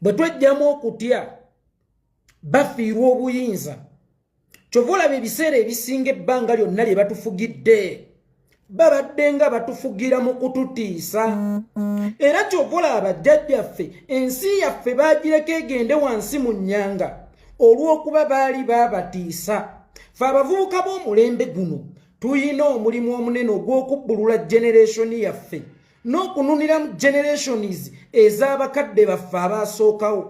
bwe twejjamu okutya bafiirwa obuyinza kyova olaba ebiseera ebisinga ebbanga lyonna lye batufugidde babadde nga batufugira mu kututiisa era kyova olaba bajjajjaffe ensi yaffe baagireka egende wansi mu nnyanga olw'okuba baali babatiisa fe abavubuka b'omulembe guno tuyina omulimu omunene ogw'okubbulula generationi yaffe n'okununira mu generations ez'abakadde baffe abaasookawo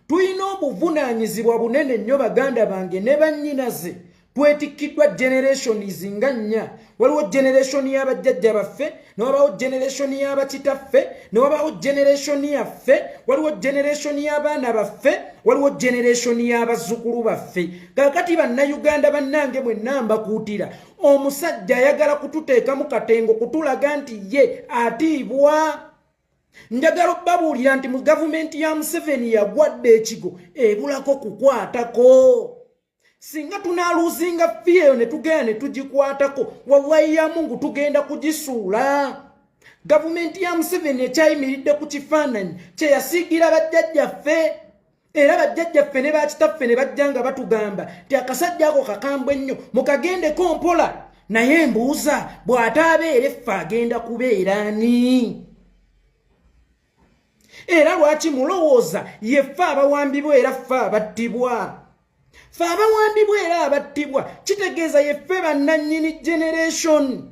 tuyina obuvunaanyizibwa bunene nnyo baganda bange ne bannyinaze twetikkiddwa generations nga nnya waliwo generation y'abajjajja baffe ne wabaawo generation y'abakitaffe ne wabaawo generation yaffe waliwo generation y'abaana baffe waliwo generation y'abazzukulu baffe kaakati bannayuganda bannange mwenna mbakuutira omusajja ayagala kututeeka mu katengo kutulaga nti ye atiibwa njagala okubabuulira nti mu gavumenti ya Museveni yagwadde ekigo ebulako kukwatako singa tunaaluuzinga fiyeyo ne tugenda ne tugikwatako wallahi ya Mungu tugenda kugisuula gavumenti ya Museveni ekyayimiridde ku kifaananyi kye yasiigira bajjajjaffe era bajjajjaffe ne bakitaffe ne bajja nga batugamba ti akasajja ako kakambwe ennyo mukagendeko mpola naye mbuuza bw'ataabeere ffe agenda kubeera ani era lwaki mulowooza ye ffe abawambibwa era ffe abattibwa ffe abawambibwa era abattibwa kitegeeza ye ffe bannannyini generation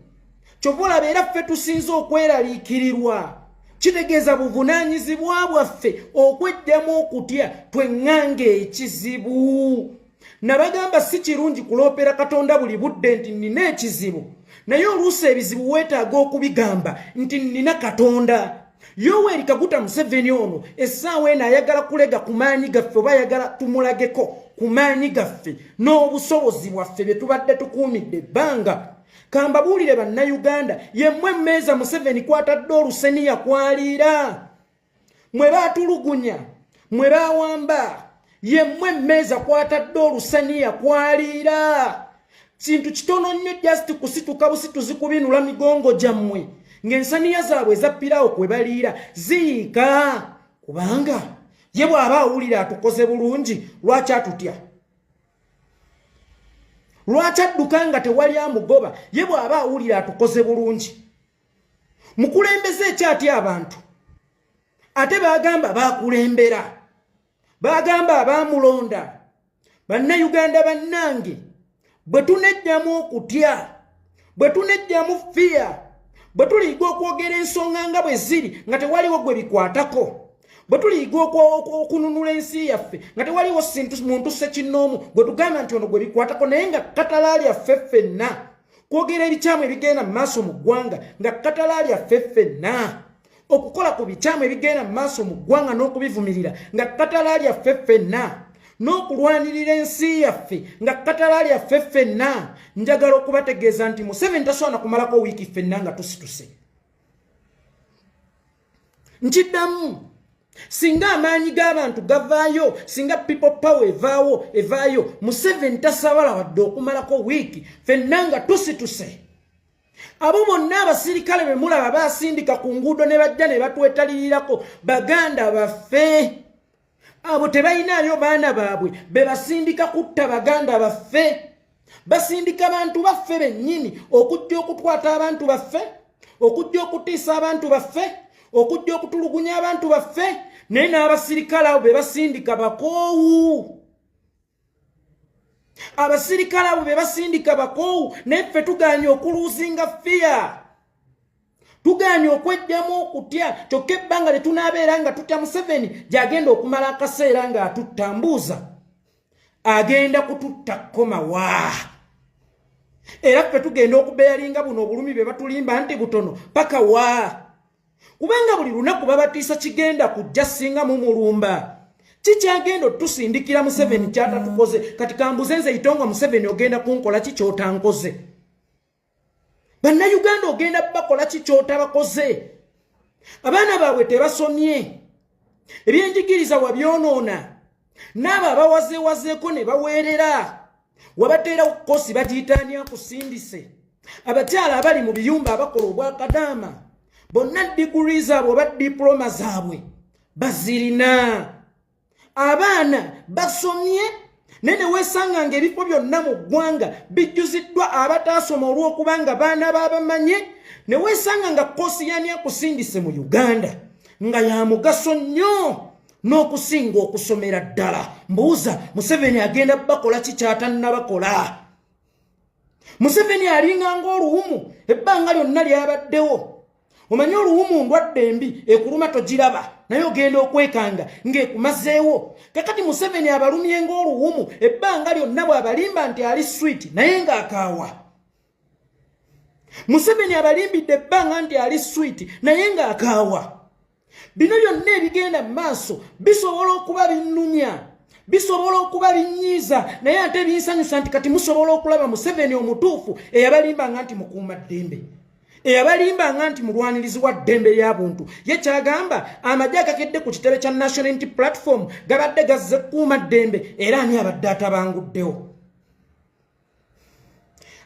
kyova olaba era ffe tusinze okweraliikirirwa kitegeeza buvunaanyizibwa bwaffe okweddemu okutya tweŋŋanga ekizibu nabagamba si kirungi kuloopera Katonda buli budde nti nnina ekizibu naye oluusi ebizibu weetaaga okubigamba nti nnina Katonda Yoweri Kaguta Museveni ono essaawa eno ayagala kulega ku maanyi gaffe oba ayagala tumulageko ku maanyi gaffe n'obusobozi bwaffe bye tubadde tukuumidde ebbanga kambabuulire bannayuganda yemmwe mmeeza Museveni kwatadde oluseniya kwaliira mwe baatulugunya mwe baawamba yemmwe mmeeza kwatadde oluseniya kwaliira kintu kitono nnyo just kusituka busituzi kubinula migongo gyammwe ng'ensaniya zaabwe zappirawo kwe baliira ziyiika kubanga ye bw'aba awulira atukoze bulungi lwaki atutya lwaki adduka nga tewali amugoba ye bw'aba awulira atukoze bulungi mukulembeze ekyatya abantu ate baagamba baakulembera baagamba abaamulonda bannayuganda bannange bwe tunejjamu okutya bwe tunejjamu fiya bwe tuliyiga okwogera ensonga nga bwe ziri nga tewaliwo gwe bikwatako bwe tuliyiga okununula ensi yaffe nga tewaliwo muntu ssekinnoomu gwe tugamba nti ono gwe bikwatako naye nga katala lyaffe ffenna kwogera ebikyamu ebigenda mu maaso mu ggwanga nga katala lyaffe ffenna okukola ku bikyamu ebigenda mu maaso mu ggwanga n'okubivumirira nga katala lyaffe ffenna n'okulwanirira ensi yaffe nga katala lyaffe ffenna njagala okubategeeza nti Museveni tasobola kumalako wiiki ffenna nga tusituse nkiddamu singa amaanyi g'abantu gavaayo singa people power evaayo Museveni tasobola wadde okumalako wiiki ffenna nga tusituse abo bonna abasirikale be mulaba baasindika ku nguudo ne bajja ne batwetalirirako baganda baffe abo tebayinaayo baana baabwe be basindika kutta baganda baffe basindika bantu baffe bennyini okujja okutwata abantu baffe okujja okutiisa abantu baffe okujja okutulugunya abantu baffe naye n'abasirikale abo be basindika bakoowu abasirikale abo be basindika bakoowu naye ffe tugaanye okuluuzinga fiya tugaanye okwejjamu okutya kyokka ebbanga lye tunaabeera nga tutya Museveni gy'agenda okumala akaseera ng'atuttambuuza agenda kututta komawa era ffe tugenda okubeeyalinga buno obulumi bwe batulimba nti butono paka wa kubanga buli lunaku babatiisa kigenda kujja singa mu mulumba kikyagenda otusindikira Museveni kyatatukoze kati kambuze nze itonga Museveni ogenda kunkola ki kyotankoze bannayuganda ogenda bakola ki kyotabakoze abaana baabwe tebasomye ebyenjigiriza wabyonoona n'abo abawazeewazeeko ne baweerera wabateera kukosi bagiyitaania kusindise abakyala abali mu biyumba abakola obwakadaama bonna diguri zaabwe oba diploma zaabwe bazirina abaana basomye nene wesanga ng'ebifo byonna mu ggwanga bijjuziddwa abataasoma olw'okubanga baana baabamanye ne wesanga nga koosi yani akusindise mu Uganda nga ya mugaso nnyo n'okusinga okusomera ddala. Mbuuza, Museveni agenda bakola kikyatannabakola? Museveni alinga ng'oluwumu ebbanga lyonna lyabaddewo. Omanyi oluwumu ndwadde embi ekuluma togiraba naye ogenda okwekanga ng'ekumazeewo. Kakati Museveni abalumye ng'oluwumu ebbanga lyonna bw'abalimba nti ali sweet naye ng'akaawa. Museveni abalimbidde ebbanga nti ali sweet naye ng'akaawa. Bino byonna ebigenda mu maaso bisobola okuba binnunya, bisobola okuba binyiiza, naye ate binsanyusa nti kati musobola okulaba Museveni omutuufu eyabalimbanga nti mukuuma ddembe, eyabalimbanga nti mulwanirizi wa ddembe ly'abuntu. Ye kyagamba amagye agakedde ku kitebe kya National Unity Platform gabadde gazze kuuma ddembe era ani abadde atabanguddewo.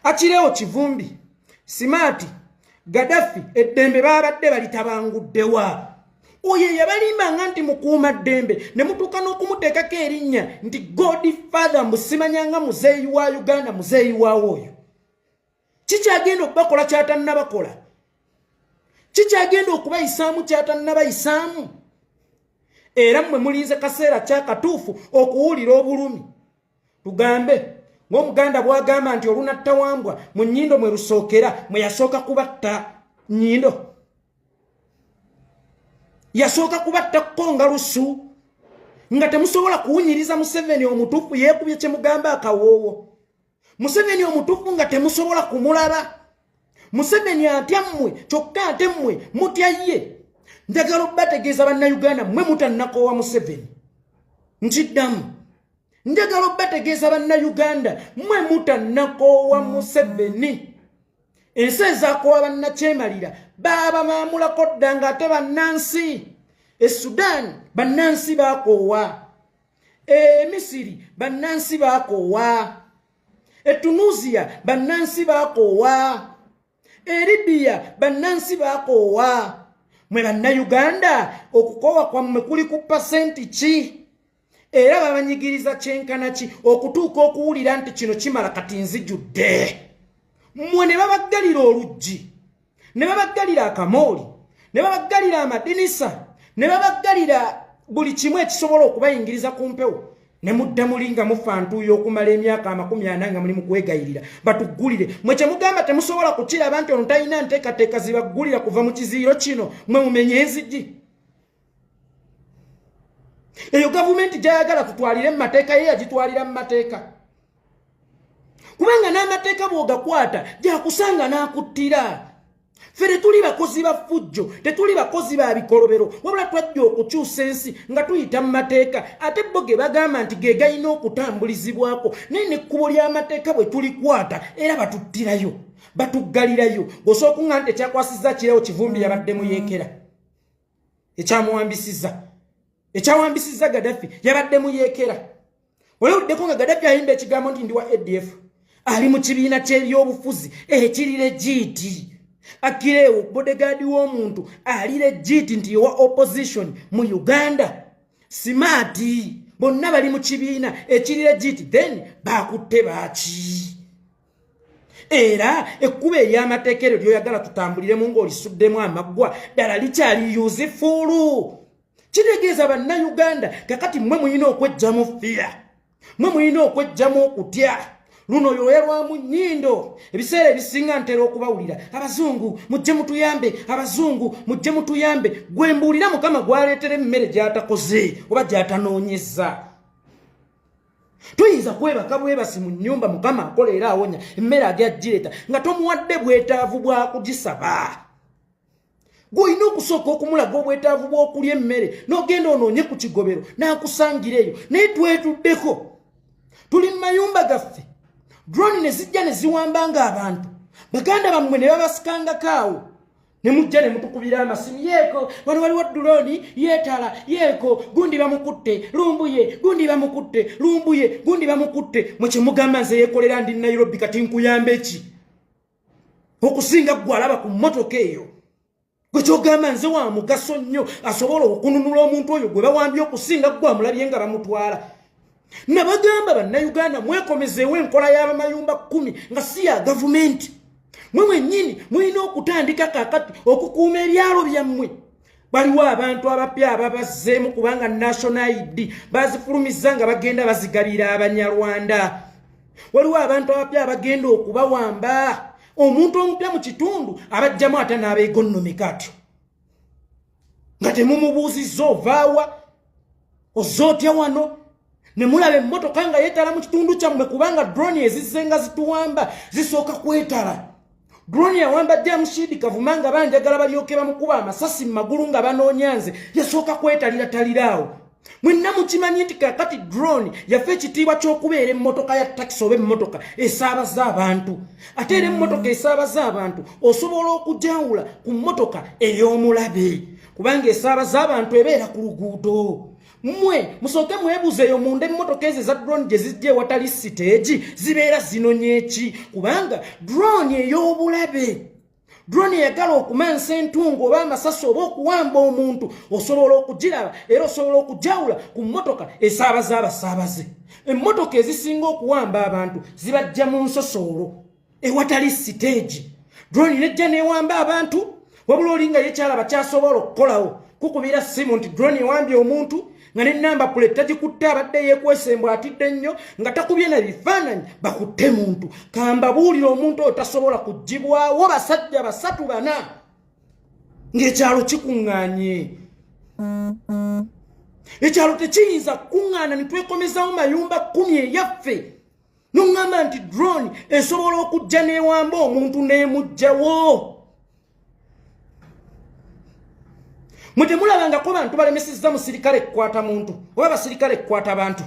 Akireewo Kivumbi, Simaati, Gaddafi eddembe babadde balitabanguddewa. Oye yabalimbanga nti mukuuma ddembe ne mutuuka n'okumuteekako erinnya nti Godfather mbusimanyanga muzeeyi wa Uganda, muzeeyi waawo oyo. Kikyagenda okubakola kyatannabakola? Kikyagenda okubayisaamu kyatannabayisaamu? Era mmwe mulinze kaseera kyakatuufu okuwulira obulumi. Tugambe ng'Omuganda bw'agamba nti olunatta wambwa mu nnyindo mwe lusookera, mwe yasooka kubatta nnyindo. Yasooka kubatta konga lusu nga temusobola kuwunyiriza Museveni omutuufu yeekubye kye mugamba akawoowo. Museveni omutuufu nga temusobola kumulaba. Museveni atya mmwe kyokka ate mmwe mutya ye. Njagala obbategeeza bannayuganda mmwe mutannakoowa Museveni. Nkiddamu. Njagala obbategeeza bannayuganda mmwe mutannakoowa Museveni. Ensi ezakoowa bannakyemalira baba maamulako dda ng'ate bannansi. Sudan bannansi baakoowa. Misiri bannansi baakoowa. Tunisia bannansi baakoowa. Libya bannansi baakoowa. Mwe bannayuganda okukoowa kwammwe kuli ku pasenti ki? Era babanyigiriza kyenkana ki okutuuka okuwulira nti kino kimala kati nzijudde? Mmwe ne babaggalira oluggi, ne babaggalira akamooli, ne babaggalira amadinisa, ne babaggalira buli kimu ekisobola okubayingiriza ku mpewo, ne mudda mulinga mufa ntuuyo okumala emyaka 40 nga muli mu kwegayirira batuggulire. Mwe kye mugamba temusobola kukiraba nti ono talina nteekateeka zibaggulira kuva mu kiziiro kino, mwe mumenye enzigi. Eyo gavumenti gyayagala tutwalire mu mateeka ye yagitwalira mu mateeka. Kubanga n'amateeka bw'ogakwata gyakusanga n'akuttira. Ffe tetuli bakozi ba ffujjo, tetuli bakozi ba bikolobero, wabula twajja okukyusa ensi nga tuyita mu mateeka. Ate bo ge bagamba nti ge galina okutambulizibwako, naye n'ekkubo ly'amateeka bwe tulikwata era batuttirayo, batuggalirayo. Osooka nga nti ekyakwasizza Kireewo Kivumbi yabadde muyeekera. Ekyawambisizza Gaddafi yabadde muyeekera. Olewuddeko nga Gaddafi ayimba ekigambo nti ndi wa ADF. Ali mu kibiina ky'ebyobufuzi ekiri legiiti. Akireewo bodegaadi w'omuntu ali legiiti nti wa opposition mu Uganda. Simaati bonna bali mu kibiina ekiri legiiti, then baakutte baaki? Era ekkubo ery'amateeka eryo lyoyagala tutambuliremu ng'olisuddemu amaggwa ddala likyali useful. Kitegeeza bannayuganda kakati mmwe muyina okweggyamu fear, mmwe muyina okweggyamu okutya. Luno yoya lwa mu nnyindo ebiseera ebisinga ntera okubawulira abazungu mujje mutuyambe, abazungu mujje mutuyambe. Gwe mbuulira Mukama gwaleetera emmere gy'atakoze oba gy'atanoonyezza. Tuyinza kwebaka bwebasi mu nnyumba Mukama akola era awonya, emmere agyagireeta nga tomuwadde bwetaavu bwa kugisaba. Gw'olina okusooka okumulaga obwetaavu bw'okulya emmere n'ogenda onoonye ku kigobero n'akusangireyo. Naye twetuddeko tuli mu mayumba gaffe, drone ne zijja ne ziwambanga abantu, baganda bammwe ne babasikangako awo, ne mujja ne mutukubira amasimu, yeeko wano waliwo drone, yeetala, yeeko gundi bamukutte, lumbuye, gundi bamukutte, lumbuye, gundi bamukutte. Mwe kye mugamba nze yeekolera ndi Nairobi kati nkuyambe ki? Okusinga ggwe alaba ku mmotoka eyo. gwe kyogamba nze wa mugaso nnyo asobola okununula omuntu oyo gwe bawambye okusinga gwe amulabye nga bamutwala. Nabagamba bannayuganda mwekomezeewo enkola y'abamayumba 10 nga si ya gavumenti. Mwe mwennyini mulina okutandika kakati okukuuma ebyalo byammwe. Baliwo abantu abapya ababazzeemu kubanga national ID bazifulumiza nga bagenda bazigabira Abanyarwanda. Waliwo abantu abapya abagenda okubawamba. Omuntu omupya mu kitundu abajjamu ate n'abeegonnomeka atyo. Nga temumubuuzizza ovaawa ozootya wano ne mulaba emmotoka nga yeetala mu kitundu kyammwe kubanga drone ezizze nga zituwamba zisooka kwetala. Drone yawamba Jamshid Kavuma nga banjagala balyoke bamukuba amasasi mu magulu nga banoonyanze yasooka kwetalira taliraawo. Mwenna mukimanyi nti kakati drone yafe ekitiibwa ky'okubeera emmotoka ya taxi oba emmotoka esaabaza abantu. Ate era emmotoka esaabaza abantu osobola okujawula ku mmotoka ey'omulabe kubanga esaabaza abantu ebeera ku luguudo. Mwe musooke mwebuuzeeyo munda emmotoka ezo eza drone gye zijja ewatali siteegi zibeera zinonye eki kubanga drone ey'obulabe. Drone eyagala okumansa entungo oba amasasi oba okuwamba omuntu osobola okugiraba era osobola okujawula ku mmotoka esaabaza abasaabaze. Emmotoka ezisinga okuwamba abantu zibajja mu nsosoolo ewatali siteegi. Drone nejja neewamba abantu wabula olinga yekyalaba kyasobola okukolawo kukubira simu nti drone ewambye omuntu nga n'ennamba puleti tagikutte abadde yeekwesembwa atidde nnyo nga takubye na bifaananyi bakutte muntu. Kamba buulira omuntu oyo tasobola kugibwawo basajja 3-4 ng'ekyalo kikuŋŋaanye. Ekyalo tekiyinza kukuŋŋaana ne twekomezawo mayumba 10 eyaffe n'oŋŋamba nti drone esobola okujja n'ewamba omuntu n'emuggyawo. Mwete mulabanga ko bantu balemesizza musirikale kukwata muntu oba basirikale kukwata bantu.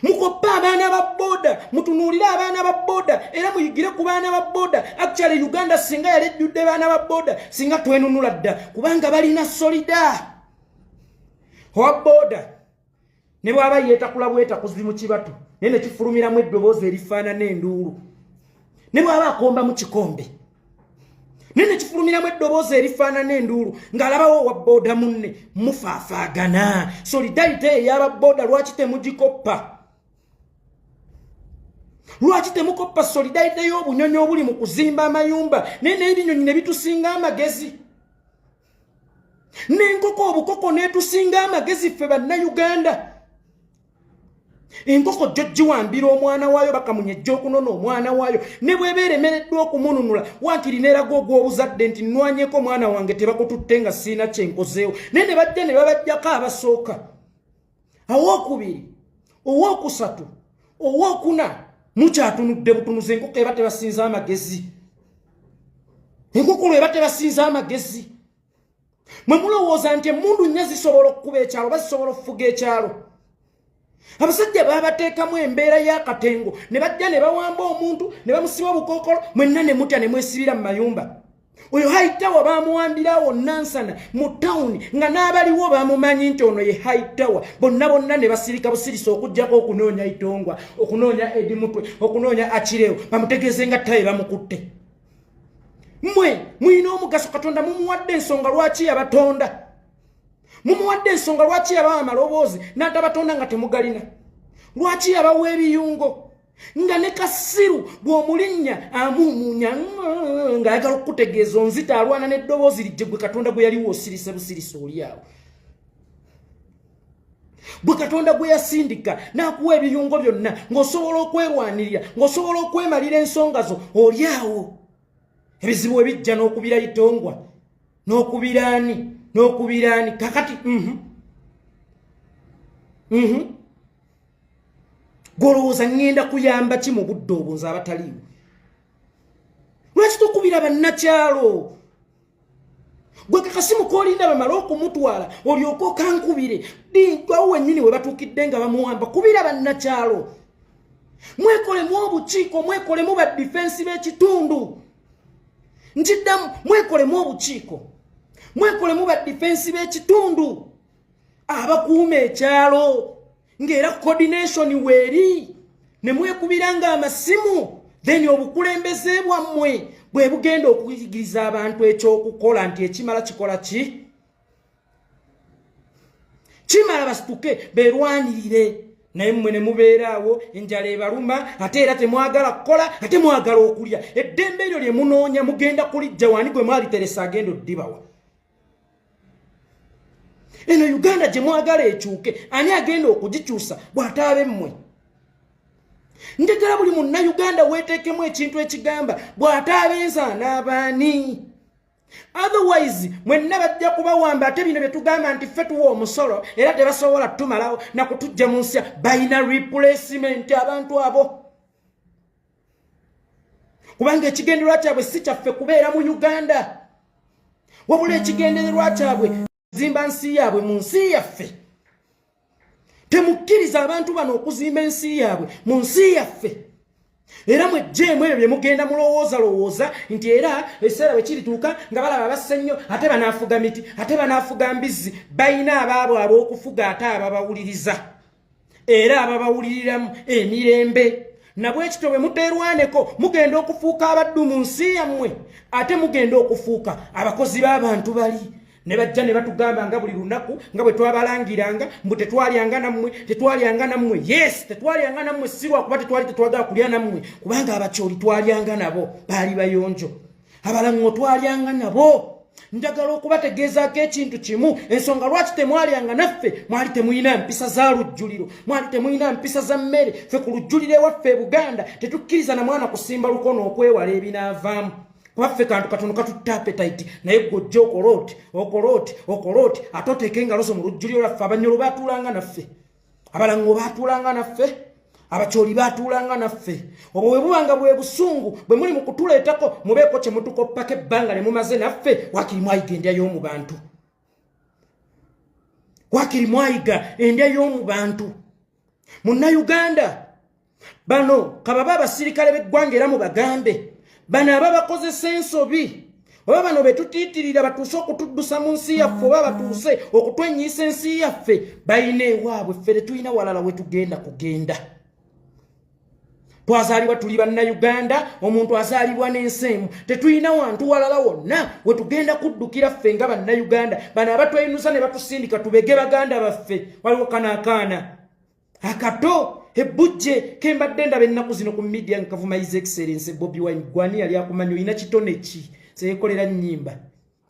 Mukoppa abaana ba boda mutunuulire abaana ba boda era muyigire ku baana ba boda. Actually Uganda singa yalejjudde baana ba boda singa twenunula dda kubanga balina solida. Owa boda ne bw'aba yeetakula bwetakuzi mu kibatu naye ne kifulumiramu eddoboozi erifaanana enduulu ne bw'aba akomba mu kikombe nene kifulumiramu eddoboozi erifaanana enduulu ng'alabawo owa boda munne mufaafaagana. Solidarity ey'aba boda lwaki temugikoppa? Lwaki temukoppa solidarity y'obunyonyi obuli mu kuzimba amayumba naye n'ebinyonyi ne bitusinga amagezi? N'enkoko obukoko neetusinga amagezi ffe bannayuganda. Enkoko jjo giwambira omwana waayo bakamunyejja okunona omwana waayo ne bw'eba eremereddwa okumununula wankiri neeraga ogw'obuzadde nti nnwanyeko mwana wange tebakututte nga siina kyenkozeewo naye ne bajja ne babajjako abasooka. Owookubiri, owookusatu, owookuna mukyatunudde butunuzi enkoko eba tebasinza amagezi. Enkoko lweba tebasinza amagezi. Mwe mulowooza nti emmundu nnya zisobola okukuba ekyalo oba zisobola okufuga ekyalo? Abasajja babateekamu embeera y'akatengo ne bajja ne bawamba omuntu ne bamusiba obukookolo mwenna ne mutya ne mwesibira mu mayumba. Oyo Hightower baamuwambirawo Nansana mu tawuni nga n'abaliwo baamumanyi nti ono ye Hightower. Bonna ne basirika busirisa okujjako okunoonya Itongwa, okunoonya Edimutwe, okunoonya Akireewo bamutegeeze nga ttaye bamukutte. Mmwe mulina omugaso Katonda mumuwadde ensonga lwaki yabatonda. Mumuwadde ensonga lwaki yabawa amaloboozi n'atabatonda nga temugalina. Lwaki yabawa ebiyungo nga ne Kasiru bw'omulinnya amuumuunya ng'ayagala okukutegeeza onzita alwana n'eddoboozi lijje gwe Katonda gwe yaliwo osirise busirisa oli awo. Bwe Katonda gwe yasindika n'akuwa ebiyungo byonna ng'osobola okwerwanirira ng'osobola okwemalira ensonga zo oli awo. Ebizibu ebijja n'okubira Itongwa n'okubiraani kakati golowooza ngenda kuyamba ki mu budde obwo nze abataliiwo? Lwaki tokubira bannakyalo? Gwe kakasimu k'olinda bamala okumutwala olyoke okankubire awo wennyini we batuukidde nga bamuwamba. Kubira bannakyalo. Mwekolemu obukiiko, mwekolemu ba difensi b'ekitundu. Nkiddamu mwekolemu obukiiko, mwekolemu ba difensi b'ekitundu abakuuma ekyalo ng'era coordination weeri ne mwekubiranga amasimu then obukulembeze bwammwe bwe bugenda okuyigiriza abantu ekyokukola nti ekimala kikola ki kimala basituke berwanirire naye mmwe ne mubeeraawo enjala ebaluma ate era temwagala kukola ate mwagala okulya eddembe eryo lye munoonya mugenda kulijja wani gwe mwaliteresa agenda oddibawa eno Uganda gye mwagala ekyuke ani agenda okugikyusa bw'ataabe mmwe njagala buli munnayuganda weeteekemu ekintu ekigamba bw'ataabe ensaana abaani otherwise mwenna bajja kubawamba ate bino bye tugamba nti ffe tuwa omusolo era tebasobola tumalawo nakutujja mu nsi balina replacement abantu abo kubanga ekigendererwa kyabwe si kyaffe kubeera mu Uganda wabula ekigendererwa kyabwe zimba nsi yaabwe mu nsi yaffe temukkiriza abantu bano okuzimba ensi yaabwe mu nsi yaffe era mwejjeemu ebyo bye mugenda mulowooza nti era ekiseera bwe kirituuka nga balaba basse nnyo ate banaafuga miti ate banaafuga mbizzi balina abaabo ab'okufuga ate ababawuliriza era ababawuliriramu emirembe nabwekityo bwe muteerwaneko mugenda okufuuka abaddu mu nsi yammwe ate mugenda okufuuka abakozi b'abantu bali ne bajja ne batugamba nga buli lunaku nga bwe twabalangiranga mbu tetwalyanga nammwe yes tetwalyanga nammwe si lwakuba tetwagala kulya nammwe kubanga abakyoli twalyanga nabo baali bayonjo abalaŋŋo twalyanga nabo njagala okubategeezaako ekintu kimu ensonga lwaki temwalyanga naffe mwali temuyina mpisa za lujjuliro mwali temuyina mpisa za mmere ffe ku lujjuliro ewaffe e Buganda tetukkiriza na mwana kusimba lukono okwewala ebinaavaamu waffe kantu katono katutta appetite naye gojja okolooti ate oteeka engalo zo mu lujjuliro lwaffe abanyolo baatuulanga naffe abalaŋŋo baatuulanga naffe abakyoli baatuulanga naffe obwo bwe bubanga bwe busungu bwe muli mu kutuleetako mubeeko kye mutukoppako ebbanga ne mumaze naffe waakiri mwayiga endya y'omu bantu waakiri mwayiga endya y'omu bantu munnayuganda bano kababa abasirikale b'eggwanga era mu bagambe bano ababakozesa ensobi oba bano betutiitirira batuuse okutuddusa mu nsi yaffe oba batuuse okutwenyiisa ensi yaffe balina ewaabwe ffe tetulina walala we tugenda kugenda twazaalibwa tuli bannayuganda omuntu azaalibwa n'ensi emu tetulina wantu walala wonna we tugenda kuddukira ffe nga bannayuganda bano abatweyinusa ne batusindika tubege baganda baffe waliwo kanaakaana akato ebujje kembadde ndaba ennaku zino ku media nkavuma his excellence Bobi Wine gwani yali akumanyi olina kitone ki seyekolera nnyimba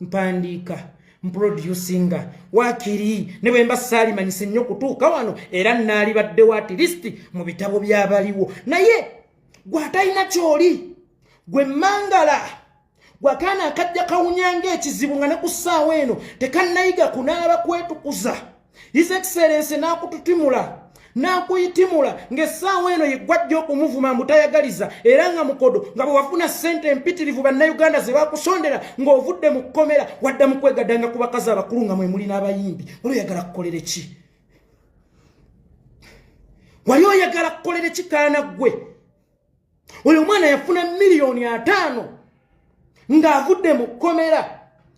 mpandiika mproducinga waakiri ne bwe mba saalimanyise nnyo kutuuka wano era naali baddewo at least mu bitabo byabaliwo naye gwatalina kyoli gwe mangala gwakaana akajja kawunyanga ekizibu nga ne ku ssaawa eno tekannayiga kunaaba kwetukuza his excellence n'akututimula nakuyitimula ng'essaawa eno yeggwajja okumuvuma mbutayagaliza era nga mukodo nga bwe wafuna ssente empitirivu bannayuganda ze bakusondera ng'ovudde mu kkomera wadda mu kwegaddanga ku bakazi abakulu nga mwe muli n'abayimbi wali oyagala kukolere ki wali oyagala kukolere ki kaana ggwe oyo omwana yafuna $5,000,000 ng'avudde mu kkomera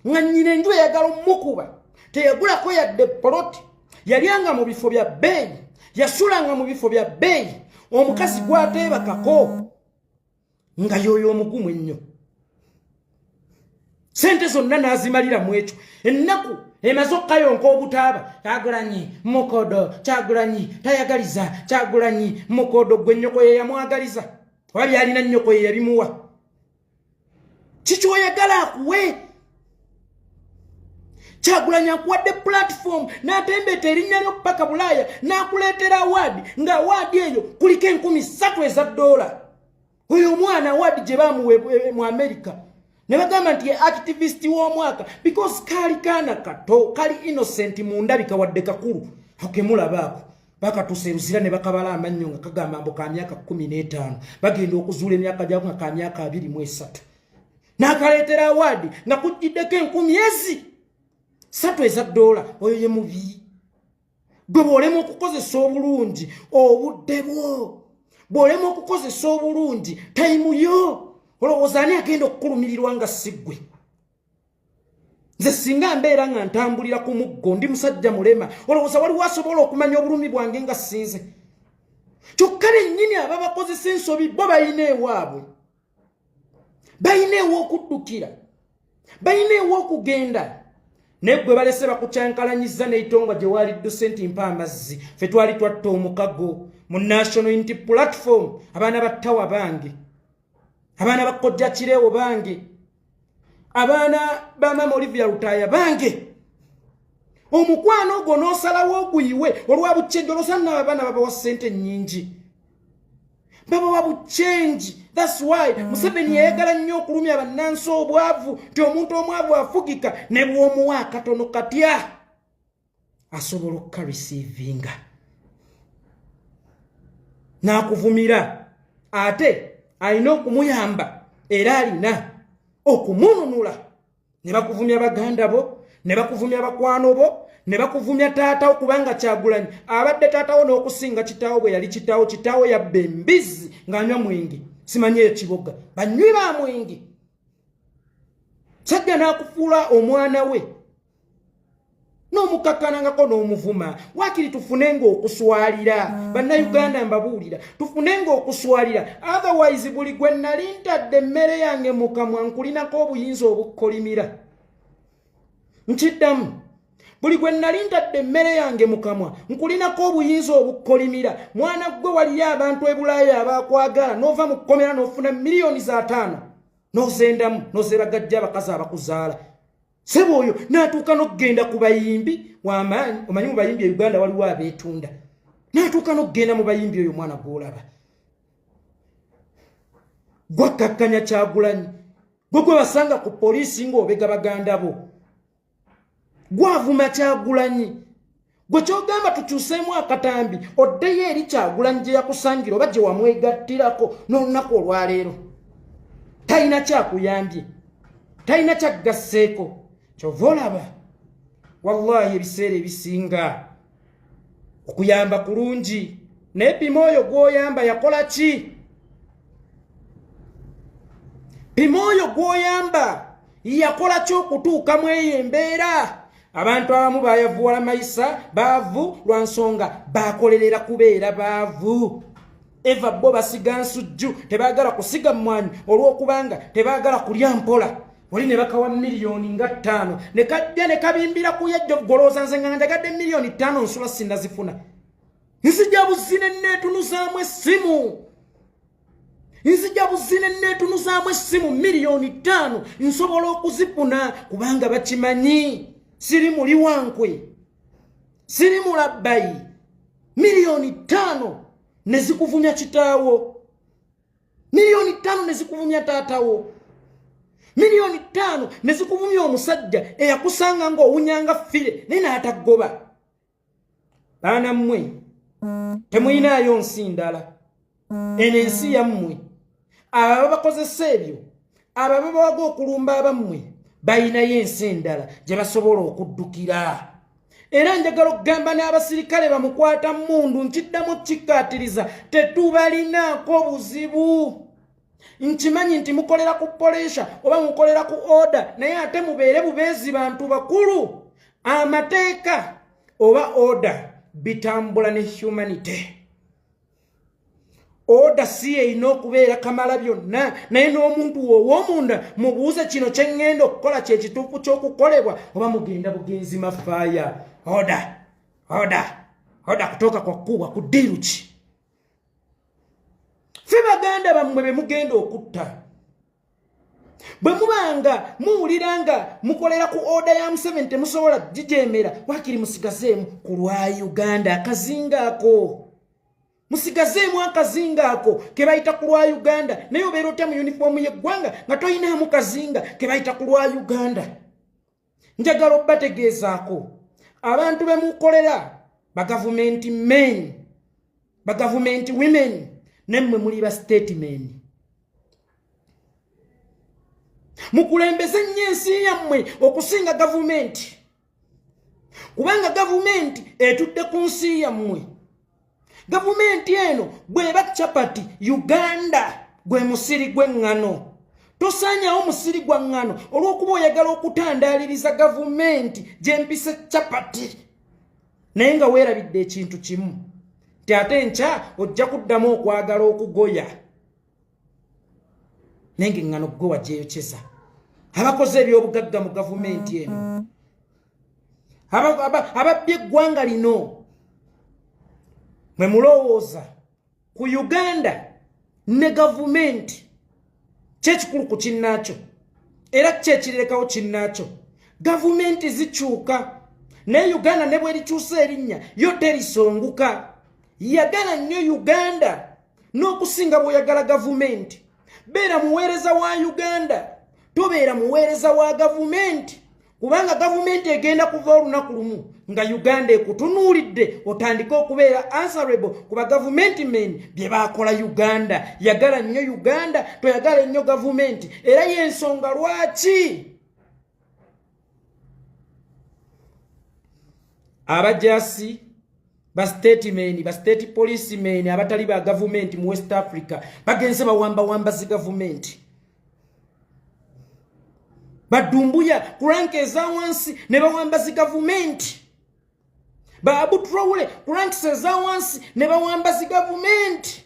nga nnyina enju eyagala omukuba teyagulako yadde poloti yalyanga mu bifo bya bbeeyi yasulanga mu bifo bya bbeeyi omukazi gwateebakako nga yoyo omugumu ennyo sente zonna n'azimalira mu ekyo ennaku emaze okkayonka obutaaba Kyagulanyi mukodo Kyagulanyi tayagaliza Kyagulanyi mukodo gwe nnyoko ye yamwagaliza oba byalina nnyoko ye yabimuwa kikyoyagala akuwe Kyagulanyi akuwadde platform n'atembeeta erinnya lyo paka Bulaaya n'akuleetera awaadi nga awaadi eyo kuliko $3,000 oyo omwana awaadi gye baamuwe mu America ne bagamba nti ye activist w'omwaka because kaali kaana kato kali innocent mu ndabika wadde kakulu akemulabaako bakatuusa eruzira ne bakabala amannyo nga kagamba mbu ka myaka 15 bagenda okuzuula emyaka gyako nga ka myaka 23 n'akaleetera awaadi nga kujjiddeko $3,000 oyo ye mubi gwe bw'olema okukozesa obulungi obudde bwo bw'olema okukozesa obulungi tayimu yo olowooza ani agenda okukulumirirwa nga siggwe nze singa mbeera nga ntambulira ku muggo ndi musajja mulema olowooza waliwo asobola okumanya obulumi bwange nga sinze kyokka bennyini ababakozesa ensobi bo balina ewaabwe bayineewo okuddukira bayineewo okugenda naye gwe balese bakucyankalanyiza n'eitonga gye waali dosenti mpa amazzi ffe twali twatta omukago mu National Unity Platform abaana battawa bange abaana bakojja kireewo bange abaana ba Mama Olivia Lutaaya bange omukwano ogwo n'osalawo oguyiwe olwa buchenji olosana abaana babawa ssente nnyingi babawa buchenji. That's why Museveni yayagala nnyo okulumya bannansi obwavu nti omuntu omwavu afugika ne bw'omuwa akatono katya asobola okukarisiivinga n'akuvumira ate alina okumuyamba era alina okumununula. Ne bakuvumya baganda bo ne bakuvumya bakwano bo ne bakuvumya taatawo kubanga Kyagulanyi abadde taatawo n'okusinga kitaawo bwe yali kitaawo yabba embizi ng'anywa mwenge simanye ekiboga banywi ba mwenge sajja n'akufuula omwana we n'omukakkanangako n'omuvuma waakiri tufunenga okuswalira bannayuganda mbabuulira tufunenga okuswalira otherwise buli gwe nali ntadde emmere yange mu kamwa nkulinako obuyinza obukolimira nkiddamu buli gwe nali ntadde emmere yange mu kamwa nkulinako obuyinza obukolimira mwana gwe waliyo abantu e Bulaaya abakwagala n'ova mu kkomera n'ofuna miliyoni za 5 n'ozendamu n'ozeebagajja abakazi abakuzaala sebo oyo n'atuuka n'okugenda ku bayimbi w'amaanyi omanyi mu bayimbi e Uganda waliwo abeetunda n'atuuka n'okugenda mu bayimbi oyo mwana gw'olaba gwakkakkanya Kyagulanyi gwe basanga ku poliisi ng'obega baganda bo gwavuma Kyagulanyi gwe kyogamba tukyuseemu akatambi oddeyo eri Kyagulanyi gye yakusangira oba gye wamwegattirako n'olunaku olwaleero talina kyakuyambye talina kyaggasseeko kyova olaba wallahi ebiseera ebisinga okuyamba kulungi naye pima oyo gw'oyamba yakola ki pima oyo gw'oyamba yakola ki okutuukamu eyo embeera. Abantu abamu bayavuwala mayisa baavu lwa nsonga bakolerera kubeera baavu eva bo basiga nsujju tebaagala kusiga mmwanyi olw'okubanga tebaagala kulya mpola oli ne bakawa miliyoni nga 5 ne kajja ne kabimbira ku yajjo golooza nze nga njagadde miliyoni 5 nsula sinnazifuna nzija buzine neetunuzaamu essimu nzija buzine neetunuzaamu essimu miliyoni 5 nsobola okuzifuna kubanga bakimanyi siri muli wankwe siri mulabbayi miliyoni 5 ne zikuvumya kitaawo miliyoni 5 ne zikuvumya taatawo miliyoni 5 ne zikuvumya omusajja eyakusanga ng'owunyanga fire naye n'atagoba. Baana mmwe temuyinaayo nsi ndala eno ensi yammwe abo bakozesa ebyo abo babawaga okulumba abammwe bayinayo ensi endala gye basobola okuddukira. Era njagala okugamba n'abasirikale bamukwata mmundu nkiddamu kikkaatiriza tetubalinaako buzibu. Nkimanyi nti mukolera ku polesha oba mukolera ku oda naye ate mubeere bubeezi bantu bakulu. Amateeka oba oda bitambula ne humanity. Oda si eyina okubeera kamala byonna naye n'omuntu w'ow'omunda mubuuze kino kye ŋŋenda okukola kye kituufu ky'okukolebwa oba mugenda bugenzi mafaaya. Oda kutoka kwa kuwa kudiru ki. Ffe baganda bammwe be mugenda okutta bwe mubanga muwuliranga mukolera ku oda ya Museveni temusobola gijeemera waakiri musigazeemu ku lwa Uganda akazinga ako. Musigazeemu akazinga ako ke bayita ku lwa Uganda naye obeera otya mu yunifoomu y'eggwanga nga toyinaamu kazinga ke bayita ku lwa Uganda. Njagala obbategeezaako abantu be mukolera bagavumenti men bagavumenti women nemmwe muli ba statement. Mukulembeze nnyo ensi yammwe okusinga gavumenti kubanga gavumenti etudde ku nsi yammwe. Gavumenti eno bw'eba chapati Uganda gwe musiri gw'eŋŋano. Tosaanyawo musiri gwa ŋŋano olw'okuba oyagala okutandaaliriza gavumenti gy'empise chapati naye nga weerabidde ekintu kimu nti ate enkya ojja kuddamu okwagala okugoya. nenge ngano gwe wajeyocheza abakoze ebyobugagga mu government eno ababye eggwanga lino mwe mulowooza ku Uganda ne government kyekikulu ku kinnaakyo era kyekirekawo kinnaakyo government zikyuka ne Uganda ne bwerikyusa erinnya yo terisonguka yagala nnyo Uganda n'okusinga bw'oyagala government beera muweereza wa Uganda tobeera muweereza wa government kubanga government egenda kuva olunaku lumu nga Uganda ekutunuulidde otandika okubeera answerable kuba government men bye baakola Uganda yagala nnyo Uganda toyagala nnyo government era y'ensonga lwaki abajasi ba statement ba state police men abatali ba government mu West Africa bagenze bawamba zi government badumbuya kuranke eza wansi ne bawamba zi government ba abutrawule kuranke eza wansi ne bawamba zi government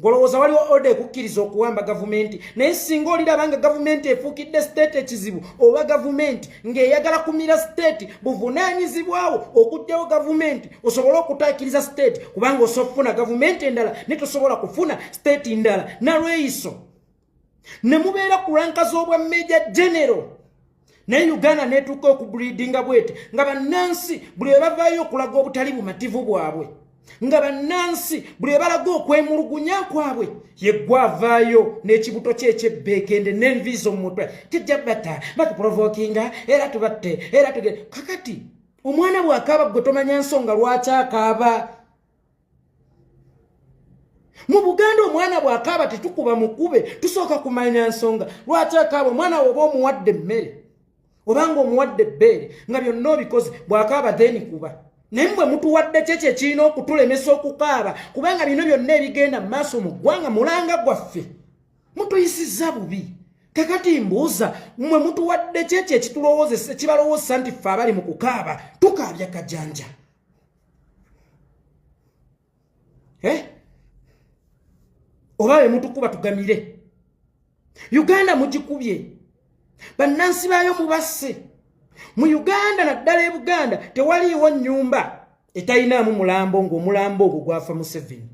ngolowooza waliwo order kukkiriza okuwamba government naye singa olirabanga government efuukidde state ekizibu oba government ng'eyagala kumira state buvunaanyizibwawo okugyawo government osobola okutaakiriza state kubanga osofuna government endala ne tosobola kufuna state ndala nalweyiso ne mubeera ku ranka z'obwa major general naye Uganda neetuuka okubreedinga bwete nga bannansi buli bavaayo okulaga obutali bumativu bwabwe nga bannansi buli balaga okwemulugunya kwabwe yeggwavaayo n'ekibuto kye ekyebbeekende n'enviizo mu mutwe kijja bata batuprovokinga era tubatte era tuge kakati omwana bw'akaaba gwe tomanya nsonga lwaki akaaba mu Buganda omwana bw'akaaba tetukuba mukube tusooka kumanya nsonga lwaki akaaba omwana oba omuwadde emmere obanga omuwadde ebbeere nga byonna obikoze bw'akaaba then kuba nembwe mutuwadde kyekye kirina okutulemesa okukaaba kubanga bino byonna ebigenda mu maaso mu ggwanga mulanga gwaffe mutuyisizza bubi kakati mbuuza mmwe mutuwadde kyekye ekitulowoozesa kibalowooza nti ffe abali mu kukaaba tukaabya kajanja oba be mutukuba tugamire Uganda mugikubye bannansi baayo mubasse mu Uganda naddala e Buganda tewaliiwo nnyumba etayinaamu mulambo ng'omulambo ogwo gwafa Museveni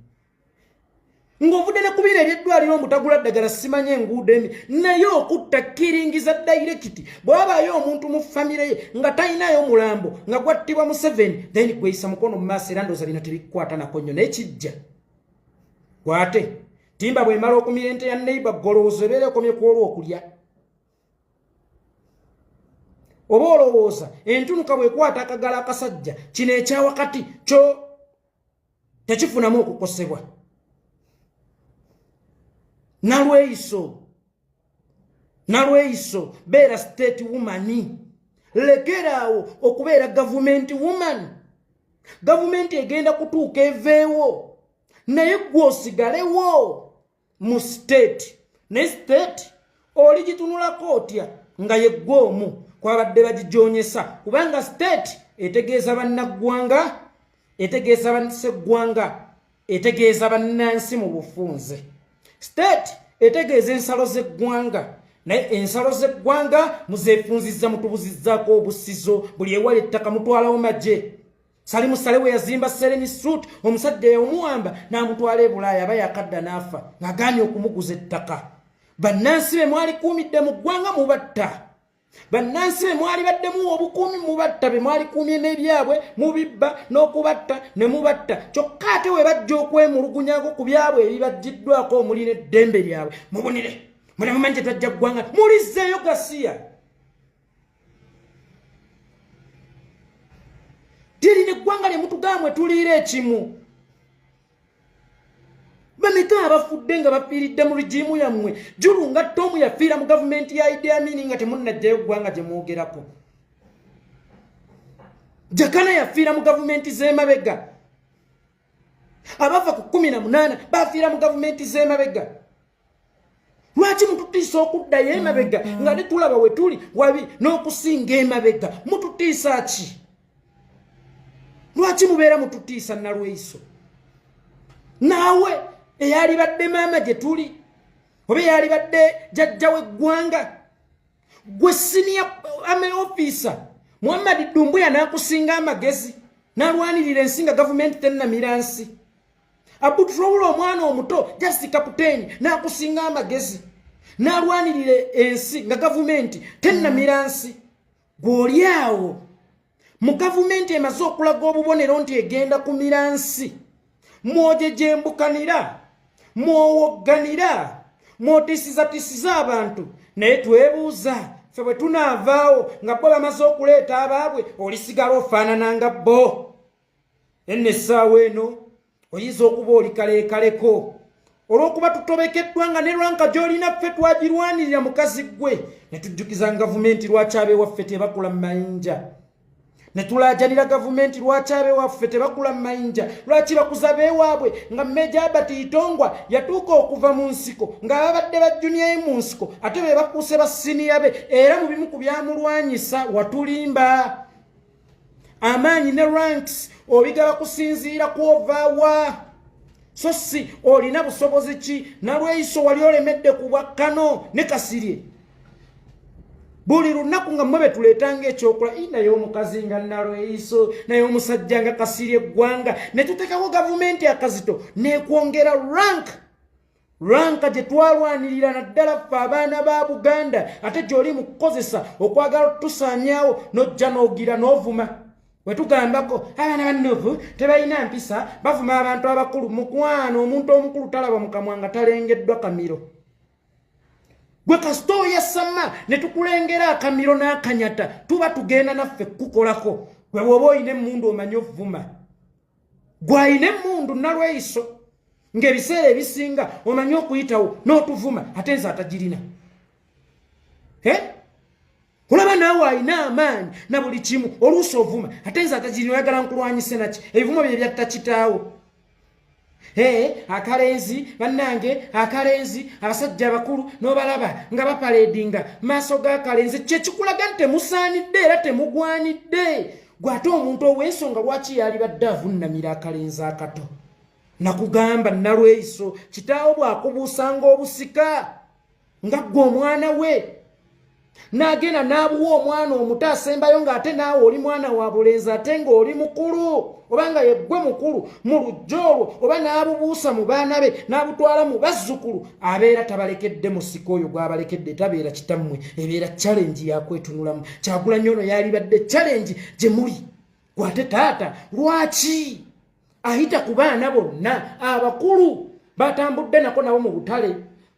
ng'ovudde ne kubira eby'eddwaliro omutagula ddagala simanye enguudo emi naye okutta kiringiza dairekiti bw'abaayo omuntu mu famire ye nga tayinaayo mulambo nga gwattibwa Museveni then gweyisa mukono mu maaso era ndooza bino tebikukwata nako nnyo naye kijja gwate timba bw'emala okumira ente ya neighbor golowooza ebeera ekomye ku olw'okulya oba olowooza entunuka bw'ekwata akagala akasajja kino ekyawakati kyo tekifunamu okukosebwa nalweyiso beera state woman lekeraawo okubeera government woman government egenda kutuuka eveewo naye gwe osigalewo mu state ne state oli gitunulako otya nga yeggwe omu kwabadde bagijoonyesa kubanga state etegeeza bannaggwanga etegeeza bannaseggwanga etegeeza bannansi mu bufunze state etegeeza ensalo z'eggwanga naye ensalo z'eggwanga muzeefunzizza mutubuzizzaako obusizo buli ewala ettaka mutwalawo magye sali musale we yazimba Sereni Suit omusajja yamuwamba n'amutwala e Bulaaya aba yakadda n'afa ng'agaanye okumuguza ettaka bannansi be mwali kuumidde mu ggwanga mubatta bannansi be mwali baddemu obukuumi mubatta be mwali kuumye n'ebyabwe mubibba n'okubatta ne mubatta kyokka ate we bajja okwemulugunyako ku byabwe ebibaggiddwako omuli n'eddembe lyabwe mubunire mune mumanyi kye twajja ggwanga mulizzeeyo gasiya tiri n'eggwanga lye mutugamwe tuliira ekimu bameka abafudde nga bafiiridde mu rigimu yammwe julu nga Tomu yafiira mu gavumenti ya Idi Amin nga temunnajjayo ggwanga gye mwogerako Jakana yafiira mu gavumenti z'emabega abava ku 18 bafiira mu gavumenti z'emabega lwaki mututiisa okuddayo emabega nga ne tulaba we tuli wabi n'okusinga emabega mututiisa ki lwaki mubeera mututiisa nalweyiso naawe eyali badde maama gye tuli obe yali badde jajja weggwanga gwe senior army officer Muhammad Dumbuya nakusinga amagezi nalwanirira ensinga government tennamiransi Abutroulo omwana omuto just captain nakusinga amagezi nalwanirira ensi nga government tennamiransi gwolyawo mu government emaze okulaga obubonero nti egenda kumiransi mwojejembukanira mwowogganira mwotisiza abantu naye twebuuza ffe bwe tunaavaawo nga bo bamaze okuleeta abaabwe olisigala ofaanana nga bo enne essaawa eno oyinza okuba oli kaleekaleko olw'okuba tutobekeddwa nga ne lwanka gy'olina ffe twagirwanirira mukazi gwe ne tujjukiza gavumenti lwaki abewaffe tebakula mu mayinja ne tulaajanira gavumenti lwaki abewaffe tebakula mu mayinja lwaki bakuza beewaabwe nga Meja Albert Itongwa yatuuka okuva mu nsiko ng'ababadde ba junior mu nsiko ate be bakuuse ba siniya be era mu bimu ku byamulwanyisa watulimba amaanyi ne ranks obigaba kusinziira kwovaawa so si olina busobozi ki nalweyiso wali olemedde ku bwakkano ne Kasirye buli lunaku nga mmwe betuleetanga ekyokola naye omukazi nga nalweyiso naye omusajja nga Kasirye eggwanga ne tuteekako gavumenti akazito nekwongera ranka gye twalwanirira naddala ffe abaana ba Buganda ate gy'oli mu kukozesa okwagala tusaanyaawo n'ojja n'ogira n'ovuma wetugambako abaana bannovu tebalina mpisa bavuma abantu abakulu mukwano omuntu omukulu talaba mukamwa nga talengeddwa kamiro gwe kasita oyasama ne tukulengera akamiro n'akanyata tuba tugenda naffe kukolako gwe bw'oba oyina emmundu omanyi ovuma gwe ayina emmundu nalweyiso ng'ebiseera ebisinga omanyi okuyitawo n'otuvuma ate nze atagirina olaba naawe ayina amaanyi na buli kimu oluusi ovuma ate nze atagirina oyagala nkulwanyise naki ebivumo bye byatta kitaawo akalenzi bannange akalenzi abasajja abakulu n'obalaba nga bapaledinga maaso g'akalenzi kyekikulaga nti temusaanidde era temugwanidde gwe ate omuntu ow'ensonga lwaki yali badde avunnamira akalenzi akato nakugamba nalweyiso kitaawo bw'akubuusanga obusika nga ggwe omwana we n'agenda n'abuwa omwana omuto asembayo ng'ate naawe oli mwana wa bulenzi ate ng'oli mukulu obanga yeggwe mukulu mu lujja olwo oba n'abubuusa mu baana be n'abutwala mu bazzukulu abeera tabalekedde musika oyo gw'abalekedde tabeera kitammwe ebeera challenge yakwetunulamu Kyagulanyi ono yali badde challenge gye muli gwate taata lwaki ayita ku baana bonna abakulu batambudde nako nabo mu butale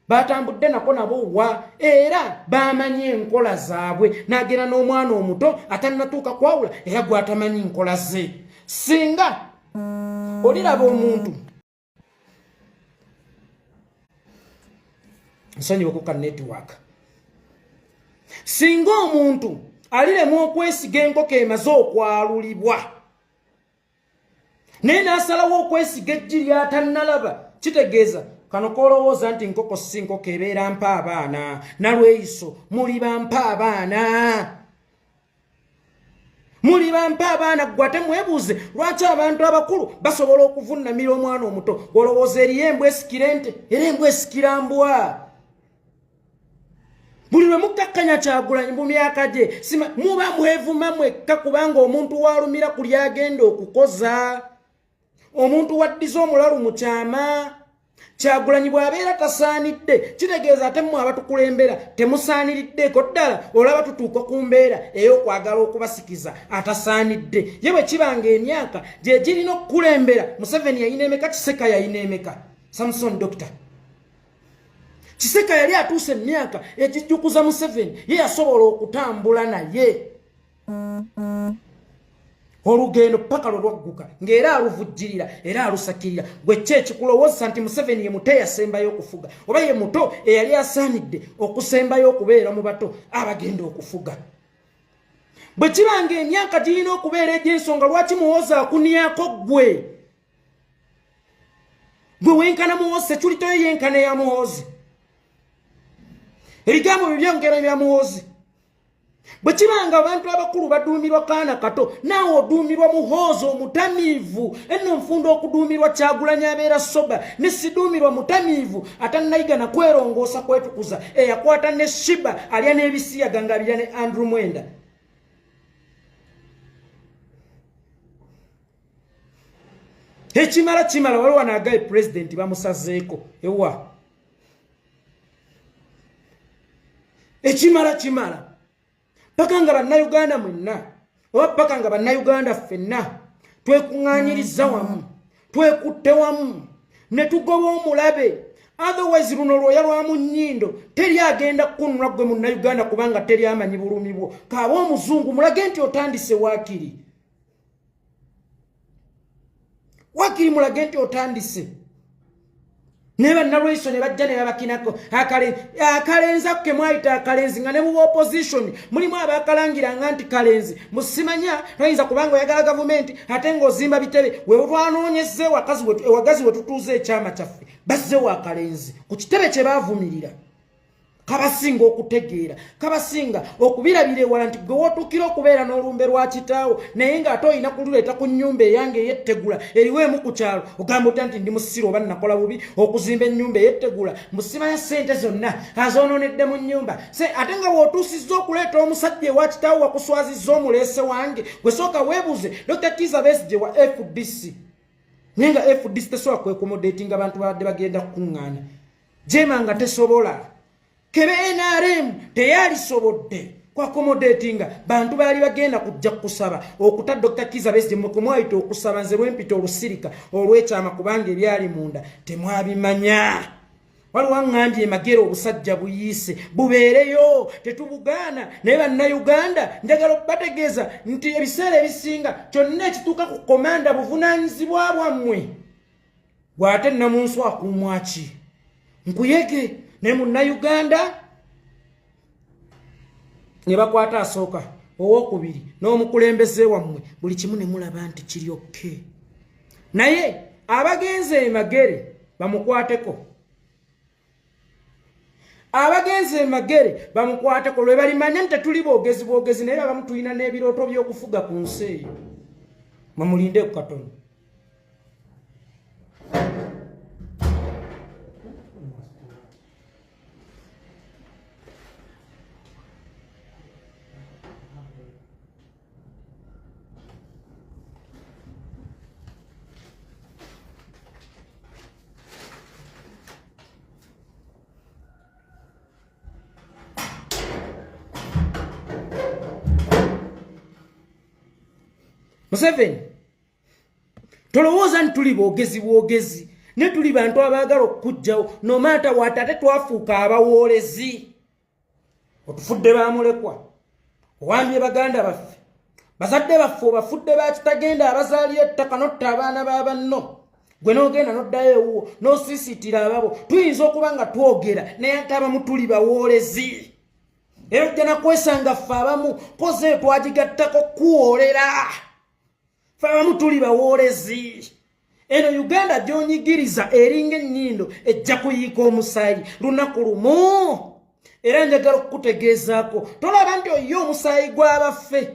batambudde nako nabo wa era bamanyi enkola zaabwe n'agenda n'omwana omuto atannatuuka kwawula era gwatamanyi nkola ze singa oliraba omuntu nsonyiweko ka network singa omuntu aliremu okwesiga enkoko emaze okwalulibwa naye n'asalawo okwesiga eggi ly'atannalaba kitegeeza kano kolowooza nti nkoko si nkoko ebeera mpa abaana nalweyiso muli bampa abaana gwe ate mwebuuze lwaki abantu abakulu basobola okuvunnamira omwana omuto olowooza eriyo embwa esikira ente era embwa esikira mbwa buli lwe mukkakkanya Kyagulanyi mu myaka gye muba mwevuma mwekka kubanga omuntu walumira ku lyagenda okukoza omuntu waddiza omulalu mu kyama Kyagulanyi bw'abeera tasaanidde kitegeeza ate mmwe abatukulembera temusaaniriddeeko ddala olaba tutuuka ku mbeera ey'okwagala okubasikiza atasaanidde ye bwe kibanga emyaka gye girina okukulembera Museveni yayina emeka Kiseka yayina emeka Samson Doctor Kiseka yali atuuse emyaka egijjukuza Museveni ye yasobola okutambula naye olugendo paka lwagguka ng'era aluvujjirira era alusakirira gwe kyekikulowooza nti Museveni ye muto eyasembayo okufuga oba ye muto eyali asaanidde okusembayo okubeera mu bato abagenda okufuga bwe kibanga emyaka girina okubeera egy'ensonga lwaki Muhoozi akuniyako gwe wenkana Muhoozi Security yenkana ya Muhoozi ebigambo bibyongera bya Muhoozi bwe kibanga abantu abakulu baduumirwa kaana kato naawe oduumirwa muhoozo omutamiivu enno nfunda okuduumirwa Kyagulanyi abeera soba ne siduumirwa mutamiivu atannayiga na kwerongoosa kwetukuza eyakwata ne Shiba alya n'ebisiyaga ng'abirya ne Andrew Mwenda. Kimala waliwo anaagaye pulezidenti bamusazeeko ewa kimala paka nga bannayuganda mwenna oba paka nga bannayuganda ffenna twekuŋŋaanyiriza wamu twekutte wamu ne tugoba omulabe otherwise luno lwoya lwa mu nnyindo teri agenda kukununula gwe munnayuganda kubanga teri amanyi bulumi bwo kaaba omuzungu mulage nti otandise waakiri mulage nti otandise ne bannalwaiso ne bajja ne babakinako akalenza ke mwayita akalenzi nga ne mu opposition mulimu abakalangiranga nti kalenzi musimanya toyinza kubanga oyagala gavumenti ate ng'ozimba bitebe we twanoonyezze ewagazi we tutuuze ekyama kyaffe bazzewo akalenzi ku kitebe kye baavumirira kabasinga okutegeera kabasinga okubirabira ewala nti gwe wootuukira okubeera n'olumbe lwa kitaawo naye ng'ate olina kululeeta ku nnyumba eyange ey'ettegula eriweemu ku kyalo ogamba otya nti ndi musiro oba nakola bubi okuzimba ennyumba ey'ettegula musimanya ssente zonna azoonoonedde mu nnyumba ate nga wootuusizza okuleeta omusajja ewa kitaawo wakuswazizza omuleese wange gwe sooka weebuze Dr. Kizza Besigye wa FDC naye nga FDC tesobola kwekomodeetinga abantu babadde bagenda kukuŋŋaana jema nga tesobola kebe NRM teyalisobodde kwakomodetinga bantu bali bagenda kujja kusaba okuta Dr. Kizza Besigye mukumwayita okusaba nze lwempita olusirika olw'ekyama kubanga ebyali munda temwabimanya waliwo ngambye magero obusajja buyise bubeereyo tetubugaana naye bannayuganda njagala okubategeeza nti ebiseera ebisinga kyonna ekituuka ku komanda buvunaanyizibwa bwammwe bw'ate nnamunsi akumwaki nkuyege ne munnayuganda ne bakwata asooka owokubiri n'omukulembeze wammwe buli kimu ne mulaba nti kiryokke naye abagenze emagere bamukwateko lwe balimanya nti tetuli boogezi naye abamu tulina n'ebirooto by'okufuga ku nsi eyo mwemulinde ku katono. Museveni tolowooza nti tuli boogezi ne tuli bantu abaagala okujjawo no matter what ate twafuuka abawoolezi otufudde bamulekwa owambye baganda baffe bazadde baffe obafudde bakitagenda abazaali ettaka notta abaana b'abanno gwe n'ogenda n'oddayo ewuwo n'osiisitira ababo tuyinza okuba nga twogera naye ate abamu tuli bawoolezi era ojja nakwesanga ffe abamu koze twagigattako kuwoolera ffe abamu tuli bawoolezi. Eno Uganda gy'onyigiriza eringa ennyindo ejja kuyiika omusaayi lunaku lumu era njagala okukutegeezaako tolaba nti oyiye omusaayi gw'abaffe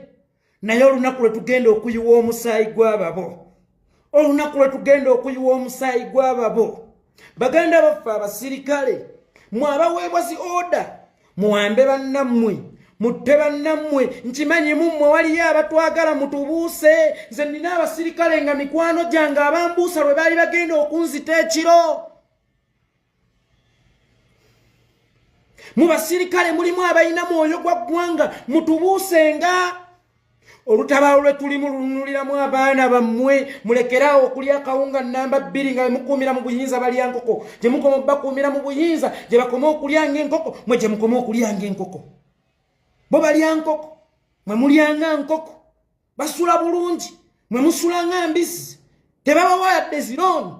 naye olunaku lwe tugenda okuyiwa omusaayi gw'ababo baganda baffe abasirikale mwe abaweebwa zi oda muwambe bannammwe mutte bannammwe nkimanyi mummwe waliyo abatwagala mutubuuse nze nina abasirikale nga mikwano gyange abambuusa lwe baali bagenda okunzita ekiro. Mu basirikale mulimu abalina mwoyo gwa ggwanga mutubuusenga olutabaalo lwe tulimu lunuliramu abaana bammwe mulekerawo okulya akawunga namba 2 nga mukuumira mu buyinza balya nkoko gye mukoma bakuumira mu buyinza gye bakoma okulyanga enkoko mwe gye mukoma okulyanga enkoko bo balya nkoko mwe mulyanga nkoko basula bulungi mwe musulanga mbisi tebabawa yadde zirooni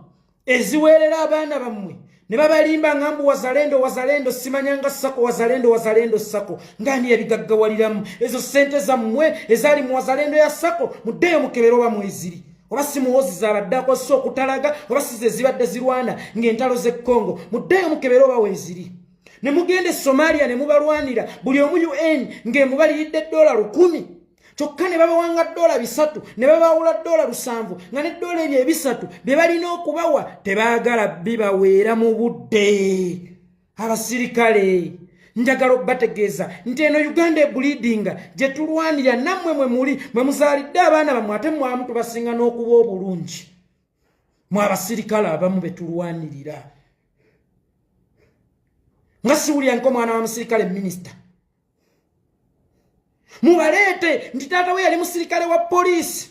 eziweerera abaana bammwe ne babalimba ngambu wazalendo simanyanga sako wazalendo sako ngani ebigaggawaliramu ezo sente zammwe ezali mu wazalendo ya sako muddeyo mukebero bamweziri oba simuwozi zabaddako so okutalaga oba size zibadde zirwana ng'entalo z'e Congo muddeyo mukebero baweziri ne mugende Somalia ne mubalwanira buli omu UN ng'emubalidde $100 kyokka ne babawanga $3 ne babawula $7 nga ne dola ebyo ebisatu bye balina okubawa tebaagala bibaweera mu budde. Abasirikale njagala okubategeeza nti eno Uganda ebulidinga gye tulwanira nammwe mwe muli mwe muzaalidde abaana bammwe ate mwamu tubasinga n'okuba obulungi mwe abasirikale abamu be tulwanirira. Nga siwulira nko mwana wa musirikale minisita mubaleete nti taata we yali musirikale wa poliisi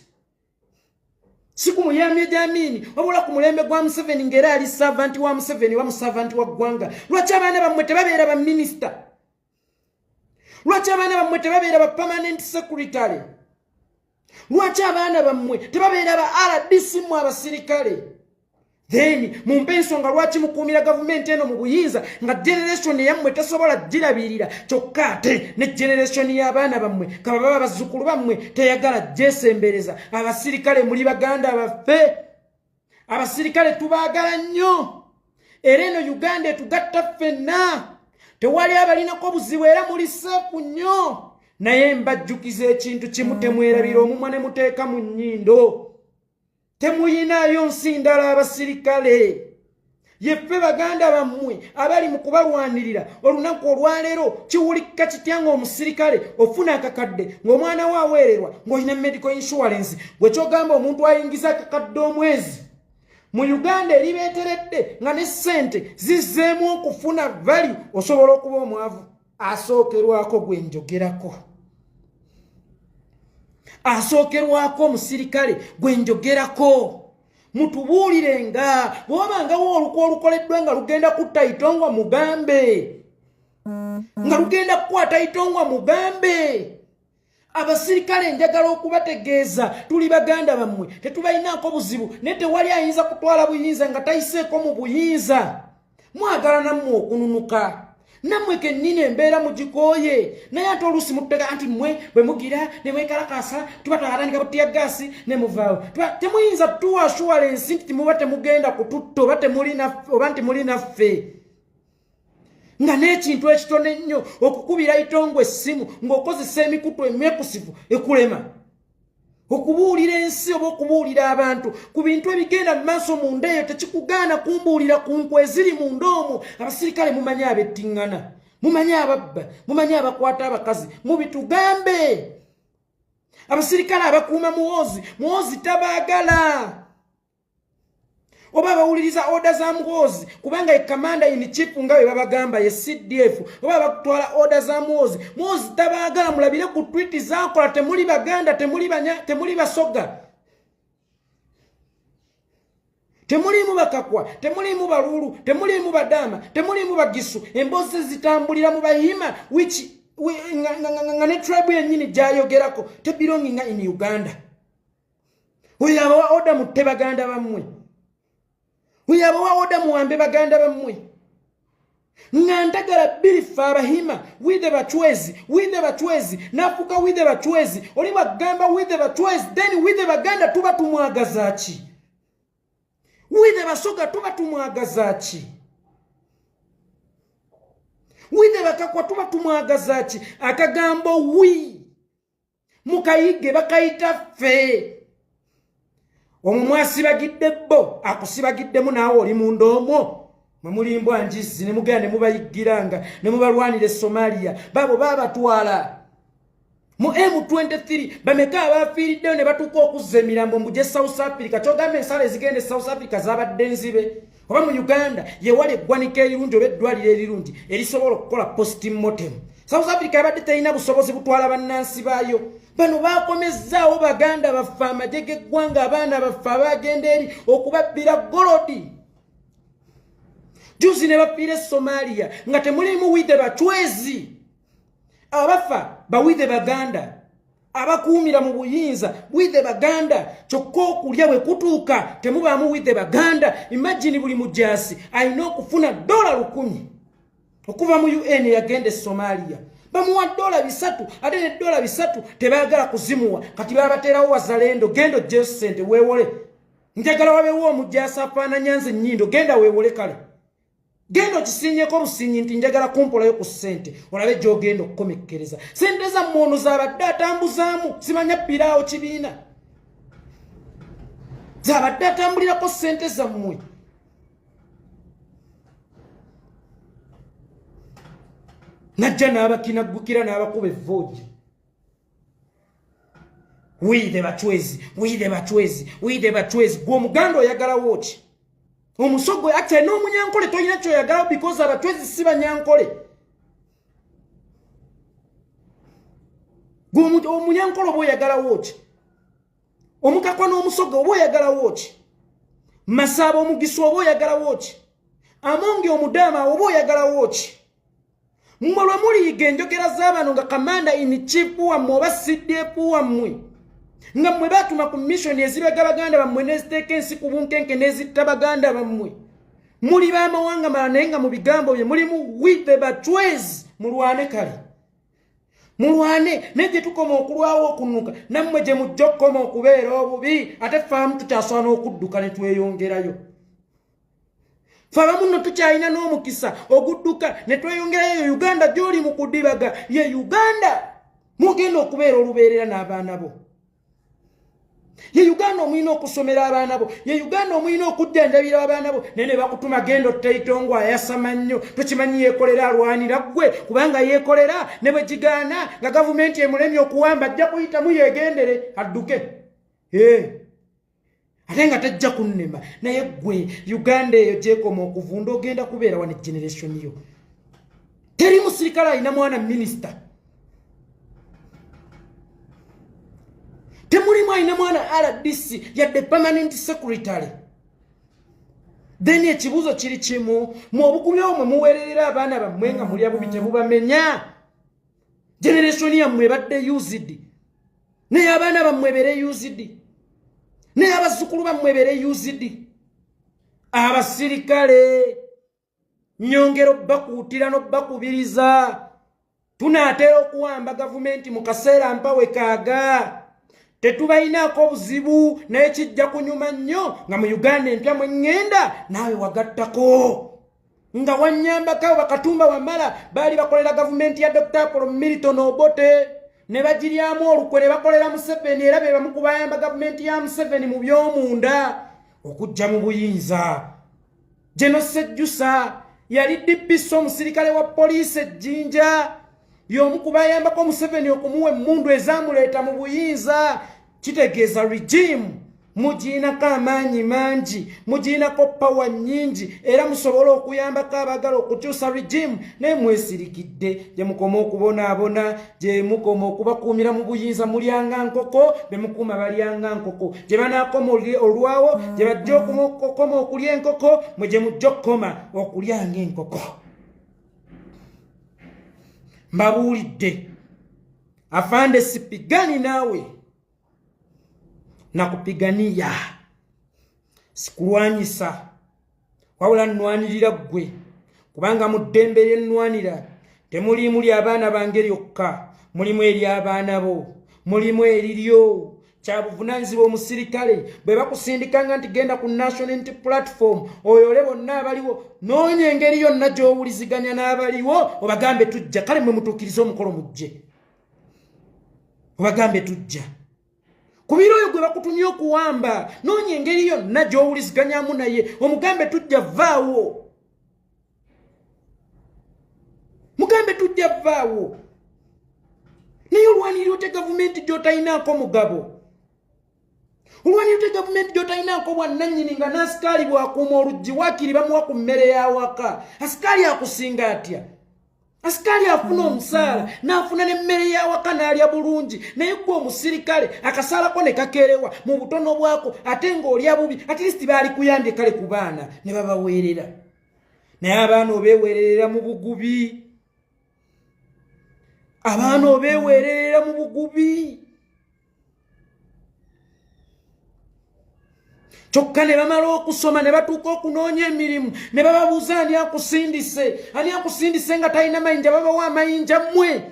siku muyamye Jamini wabula ku mulembe gwa Museveni ngera ali servant wa Museveni wa servant wa ggwanga. Lwaki abaana bammwe tebabeera ba minisita? Lwaki abaana bammwe tebabeera ba permanent secretary? Lwaki abaana bammwe tebabeera ba RDC mu abasirikale? Then mumpe ensonga lwaki mukuumira gavumenti eno mu buyinza nga generation yammwe tesobola girabirira kyokka ate ne generation y'abaana bammwe kababa bazzukulu bammwe teyagala gyesembereza. Abasirikale muli baganda baffe, abasirikale tubaagala nnyo era eno Uganda etugatta ffenna tewali abalinako obuzibu era muli seefu nnyo. Naye mbajjukiza ekintu kimu temwerabira omumwa ne muteeka mu nnyindo. Temuyinayo nsindala abasirikale yeffe baganda bammwe abali mu kubalwanirira olunaku olwaleero kiwulikika kitya ng'omusirikale ofuna akakadde ng'omwana we aweererwa ng'olina medical insurance gwe kyogamba omuntu ayingiza akakadde omwezi mu Uganda eribeeteredde nga ne ssente zizzeemu okufuna value osobola okuba omwavu. Asookerwako gwe njogerako, asookerwako omusirikale gwe njogerako. Mutubuulirenga bw'obangawo olukwa olukoleddwa nga lugenda kutta Itongwa mugambe, nga lugenda kukwata Itongwa mugambe. Abasirikale njagala okubategeeza tuli baganda bammwe tetubalinaako buzibu naye tewali ayinza kutwala buyinza nga tayiseeko mu buyinza. Mwagala nammwe okununuka nammwe kennyini embeera mugikooye naye ate oluusi muttega anti mmwe bwe mugira ne mwekalakasa tuba twatandika butiya gaasi ne muvaawo. Temuyinza tuwa assurance nti muba temugenda kututta oba nti muli naffe. Nga n'ekintu ekitone ennyo okukubira Itongwa essimu ng'okozesa emikutu emyekusifu ekulema okubuulira ensi oba okubuulira abantu ku bintu ebigenda mu maaso munda eyo tekikugaana kumbuulira ku nkwe eziri munda omwo. Abasirikale mumanyi abettiŋŋana, mumanyi ababba, mumanyi abakwata abakazi, mubitugambe. Abasirikale abakuuma muwoozi tabaagala oba abawuliriza oda za muwoozi kubanga ye commander in chief nga bwe babagamba ye CDF oba bakutwala oda za muwoozi tabaagala. Mulabire ku tweet zakola temuli baganda, temuli basoga, temulimu bakakwa, temulimu balulu, temulimu badama, temulimu bagisu. Emboozi zitambulira mu bahima nga ne tribe yennyini gyayogerako tebelonginga in Uganda. Oyo abawa oda mutte baganda bammwe, oyo abawa oda muwambe baganda bammwe. Nga ntagala birifa abahima with the bachwezi nafuka with the bachwezi oli bagamba with the bachwezi then with the baganda tuba tumwagaza ki, with the basoga tuba tumwagaza ki, with the bakakwa tuba tumwagaza ki. Akagambo wi mukayige bakayita fe. Omumwasibagidde bo akusibagiddemu naawe oli munda omwo mwe mulimbwa njizi ne mugenda ne mubayigiranga ne mubalwanira Somalia. Babo babatwala mu M23 bameka abafiiriddeyo ne batuuka okuzza emirambo muje South Africa. Kyogamba ensala ezigenda South Africa zabadde nzibe oba mu Uganda yewali eggwanika erirungi oba eddwaliro erirungi erisobola okukola post-mortem. South Africa yabadde terina busobozi butwala bannansi baayo. Bano bakomezzaawo baganda baffe amagye g'eggwanga abaana baffe abagenda eri okubabbira golodi. Juzi ne bafiire Somalia nga temulimu wide bachwezi abafa bawide baganda abakuumira mu buyinza wide baganda kyokka okulya bwe kutuuka temubaamu wide baganda. Imagine buli mujasi alina okufuna $100 okuva mu UN yagende Somalia bamuwa $3 ate ne $3 tebaagala kuzimuwa kati babaterawo wazalendo gendo jesente weewole. Njagala wabeewo omujasi afaananya nze nnyindo genda weewole kale gendo kisinyeko businyi nti njagala kumpolayo ku ssente olabe gy'ogenda okukomekkereza ssente zammwe ono zaabadde atambuzaamu simanya ppiraawo kibiina zaabadde atambulirako ssente zammwe najja n'abakinaggukira n'abakuba evvoogi wide bachwezi gw'omuganda oyagalawo ki omusogo ate n'omunyankole toyina kyoyagalawo because abachwezi si banyankole omunyankole oba oyagalawo ki omukakwa n'omusogo oba oyagalawo ki masaaba omugisa oba oyagalawo ki amongi omudaama oba oyagalawo ki mmwe lwe muliyiga enjogera z'abano nga kamanda in chief wammwe oba CDF wammwe nga mmwe batuma ku mission eziraga baganda bammwe n'eziteeka ensi ku bunkenke n'ezitta baganda bammwe muli b'amawanga mala naye nga mu bigambo bye mulimu with the bachwezi mulwane kale mulwane ne gye tukoma okulwawo okunuuka nammwe gye mujja okukoma okubeera obubi ate faamu tukyasobola n'okudduka ne tweyongerayo Faba muno tukyalina n'omukisa ogudduka ne tweyongerayo Uganda gy'oli mu kudibaga ye Uganda mugenda okubeera olubeerera n'abaana bo ye Uganda omulina okusomera abaana bo ye Uganda omulina okujjanjabira abaana bo ne bakutuma gendo tteitongo ayasama nnyo tukimanyi yeekolera alwanira ggwe kubanga yeekolera ne bwe gigaana nga gavumenti emulemye okuwamba ajja kuyitamu yeegendere adduke ate nga tajja kunnema naye ggwe Uganda eyo gyekoma okuvunda ogenda kubeera wane generation yo teri musirikale alina mwana minisita temulimu alina mwana RDC yadde permanent secretary then ekibuuzo kiri kimu mu obukubi omwe muweererera abaana bammwe nga muli abubi temubamenya generation yammwe ebadde used naye abaana bammwe beere used ne abazukulu bammwe beere used abasirikale nyongero bakuutira n'obbakubiriza tunaatera okuwamba gavumenti mu kaseera mpawe kaaga tetubayinaako obuzibu naye kijja kunyuma nnyo nga mu Uganda empya mwe ŋŋenda naawe wagattako nga wannyambako bakatumba wamala baali bakolera gavumenti ya Dr. Apollo Milton Obote ne bagiryamu olukwe ne bakolera Museveni era be bamu ku bayamba gavumenti ya Museveni mu by'omunda okujja mu buyinza. General Sejjusa yali DPS omusirikale wa poliisi ejjinja y'omu ku bayambako Museveni okumuwa emmundu ezaamuleeta mu buyinza. Kitegeeza regime mugiinako amaanyi mangi mugiinako power nnyingi era musobola okuyambako abagala okukyusa regime naye mwesirikidde gye mukoma okubonaabona gye mukoma okubakuumira mu buyinza mulyanga nkoko be mukuuma balyanga nkoko gye banaakoma olwawo gye bajja okukoma okulya enkoko mwe gye mujja okukoma okulyanga enkoko. Mbabuulidde afande sipigani naawe nakupigania sikulwanyisa wabula nnwanirira ggwe kubanga mu ddembe ly'ennwanira temuli abaana bange lyokka mulimu eri abaana bo mulimu eriryo kya buvunaanyizibwa omusirikale bwe bakusindikanga nti genda ku national unity platform oyole bonna abaliwo noonya engeri yonna gy'owuliziganya n'abaliwo obagambe tujja kale mwe mutuukirize omukolo mujje obagambe tujja kubira oyo gwe bakutumye okuwamba noonya engeri yonna gy'owuliziganyamu naye omugambe tujja vaawo mugambe tujja vaawo naye olwanirira ote gavumenti gy'otayinaako mugabo olwanirira ote gavumenti gy'otayinaako bwannannyini nga n'asikaali bwakuuma oluggi waakiri bamuwa ku mmere y'awaka asikaali akusinga atya asikaali afuna omusaala n'afuna n'emmere y'awaka n'alya bulungi naye gwe omusirikale akasaalako ne kakeerewa mu butono bwako ate ng'olya bubi at least baali kuyambye kale ku baana ne babaweerera naye abaana obeeweererera mu bugubi abaana obeeweererera mu bugubi kyokka ne bamala okusoma ne batuuka okunoonya emirimu ne bababuuza ani akusindise nga talina mayinja babawa amayinja mmwe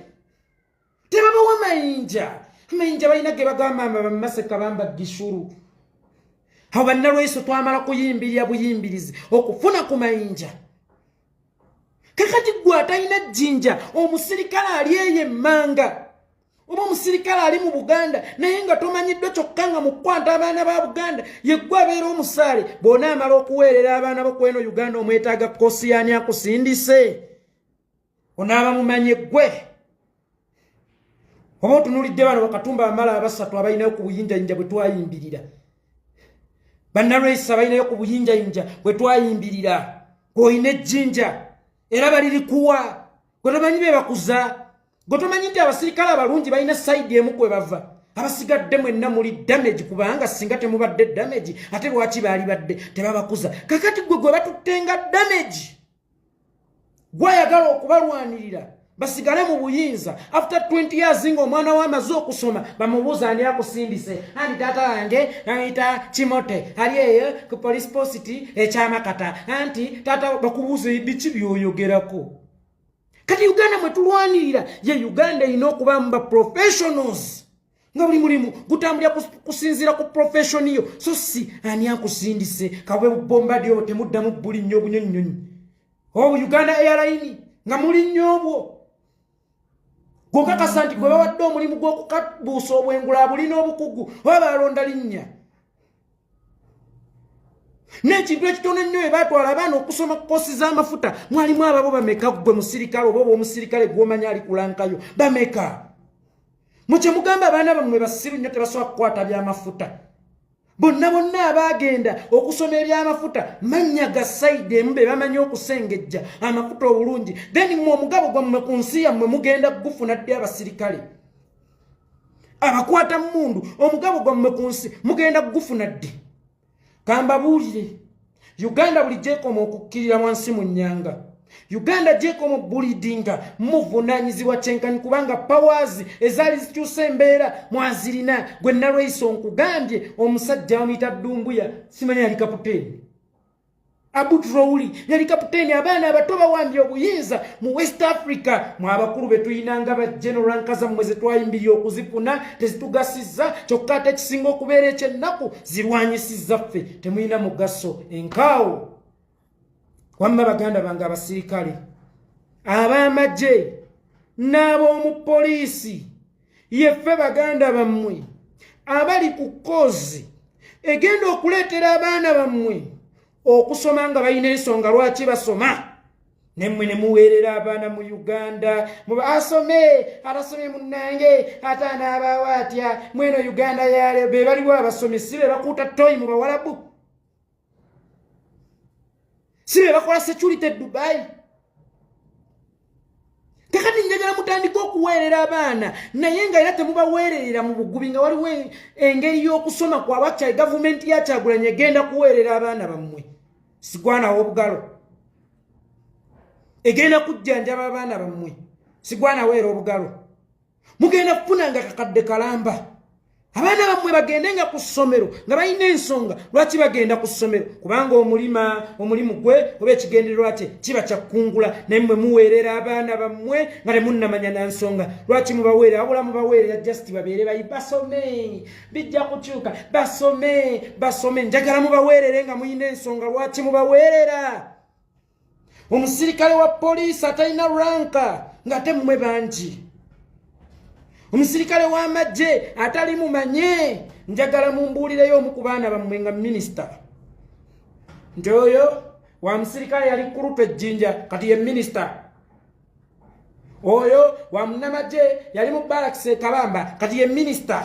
tebabawa amayinja balina ge bagamba bamaseka bamba gishuru awo bannalweso twamala kuyimbirya buyimbirizi okufuna ku mayinja atalina jjinja omusirikale ali eye manga oba omusirikale ali mu Buganda naye nga tomanyiddwa kyokka nga mukwata abaana ba Buganda yeggwe abeera omusaale bw'ona amala okuweerera abaana bo kweno Uganda omwetaaga kosiyani akusindise onaaba mumanye ggwe oba otunulidde bano bakatumba bamala abasatu abalinayo ku buyinjayinja bwe twayimbirira bannalwesa balinayo ku buyinjayinja bwe twayimbirira gweolina ejjinja era balirikuwa gwe tomanyi be bakuza gwe tomanyi nti abasirikale abalungi balina sayidi emu kwe bava abasigadde mwenna muli damage kubanga singa temubadde damage ate lwaki baali badde tebabakuza kakati gwe batuttenga damage gwayagala okubalwanirira basigale mu buyinza after 20 years ng'omwana w'amaze okusoma bamubuuza ani akusindise anti taata wange ayita Kimote ali eyo ku police post ekyamakata anti taata bakubuuza biki byoyogerako kati Uganda mwe tulwanirira ye Uganda ino okuba mu professionals nga buli mulimu gutambulira kusinzira ku profession yo so si ani akusindise kawe bombardier temuddamu buli nnyo obunyonnyonyi Uganda Airline nga muli nnyo obwo gokakasa nti gwe bawadde omulimu gw'okukabuusa obwengula bulina obukugu oba balonda linnya n'ekintu ekitono ennyo bwe baatwala abaana okusoma koosi z'amafuta mwalimu ababo bameka gwe musirikale oba omusirikale gw'omanya ali kulankayo bameka mukye mugamba abaana bammwe basiru nnyo tebasobola kukwata byamafuta bonna abagenda okusoma ebyamafuta mannya ga sayidi emu be bamanyi okusengejja amafuta obulungi then mmwe omugabo gwammwe ku nsi yammwe mugenda gufuna ddi abasirikale abakwata mmundu omugabo gwammwe ku nsi mugenda gufuna ddi kambabuulire Uganda buli gyekoma okukkirira wansi mu nnyanga Uganda gyekoma bulidinga muvunaanyizibwa kyenkani kubanga powers ezaali zikyusa embeera mwazirina gwe nalweiso nkugambye omusajja bamuyita Dumbuya simanyi yali kapiteeni Abudrouli yali kapiteeni abaana abato bawambye obuyinza mu West Africa mwabakulu betuyinanga ba General Nkazammwe ze twayimbirira okuzifuna tezitugasizza kyokka ate kisinga okubeera ekyennaku zirwanyisizza ffe temuyina mugaso enkaawo wamma baganda bange abasirikale ab'amagye n'ab'omu poliisi yeffe baganda bammwe abali ku koozi egenda okuleetera abaana bammwe okusoma nga balina ensonga lwaki basoma nemmwe ne muweerera abaana mu Uganda asome atasomye munnange ate anaabaawo atya mweno Uganda yale be baliwo abasomesi be bakuuta toyi mu Bawalabu sibe bakola security Dubai kakati njagala mutandika okuweerera abaana naye nga era temubaweererera mu bugubi nga waliwo engeri y'okusoma kwabakya gavumenti yakyagulanye egenda kuweerera abaana bammwe sigwanawo obugalo egenda kujjanjaba abaana bammwe sigwanawo era obugalo mugenda kufunanga kakadde kalamba abaana bammwe bagendenga ku ssomero nga balina ensonga lwaki bagenda ku ssomero kubanga omulimu gwe oba ekigendererwa kye kiba kyakkungula naye mmwe muweerera abaana bammwe nga temunnamanya na nsonga lwaki mubaweerera wabula mubaweerera just babeere bayi basome bijja kukyuka basome njagala mubaweerere nga muyina ensonga lwaki mubaweerera omusirikale wa poliisi atalina ranka ng'ate mmwe bangi omusirikale w'amagye atali mumanye njagala mumbuulireyo omu ku baana bammwe nga minisita nti oyo wa musirikale yali kurupa ejjinja kati ye minisita oyo wa munnamagye yali mu barracks e Kabamba kati ye minisita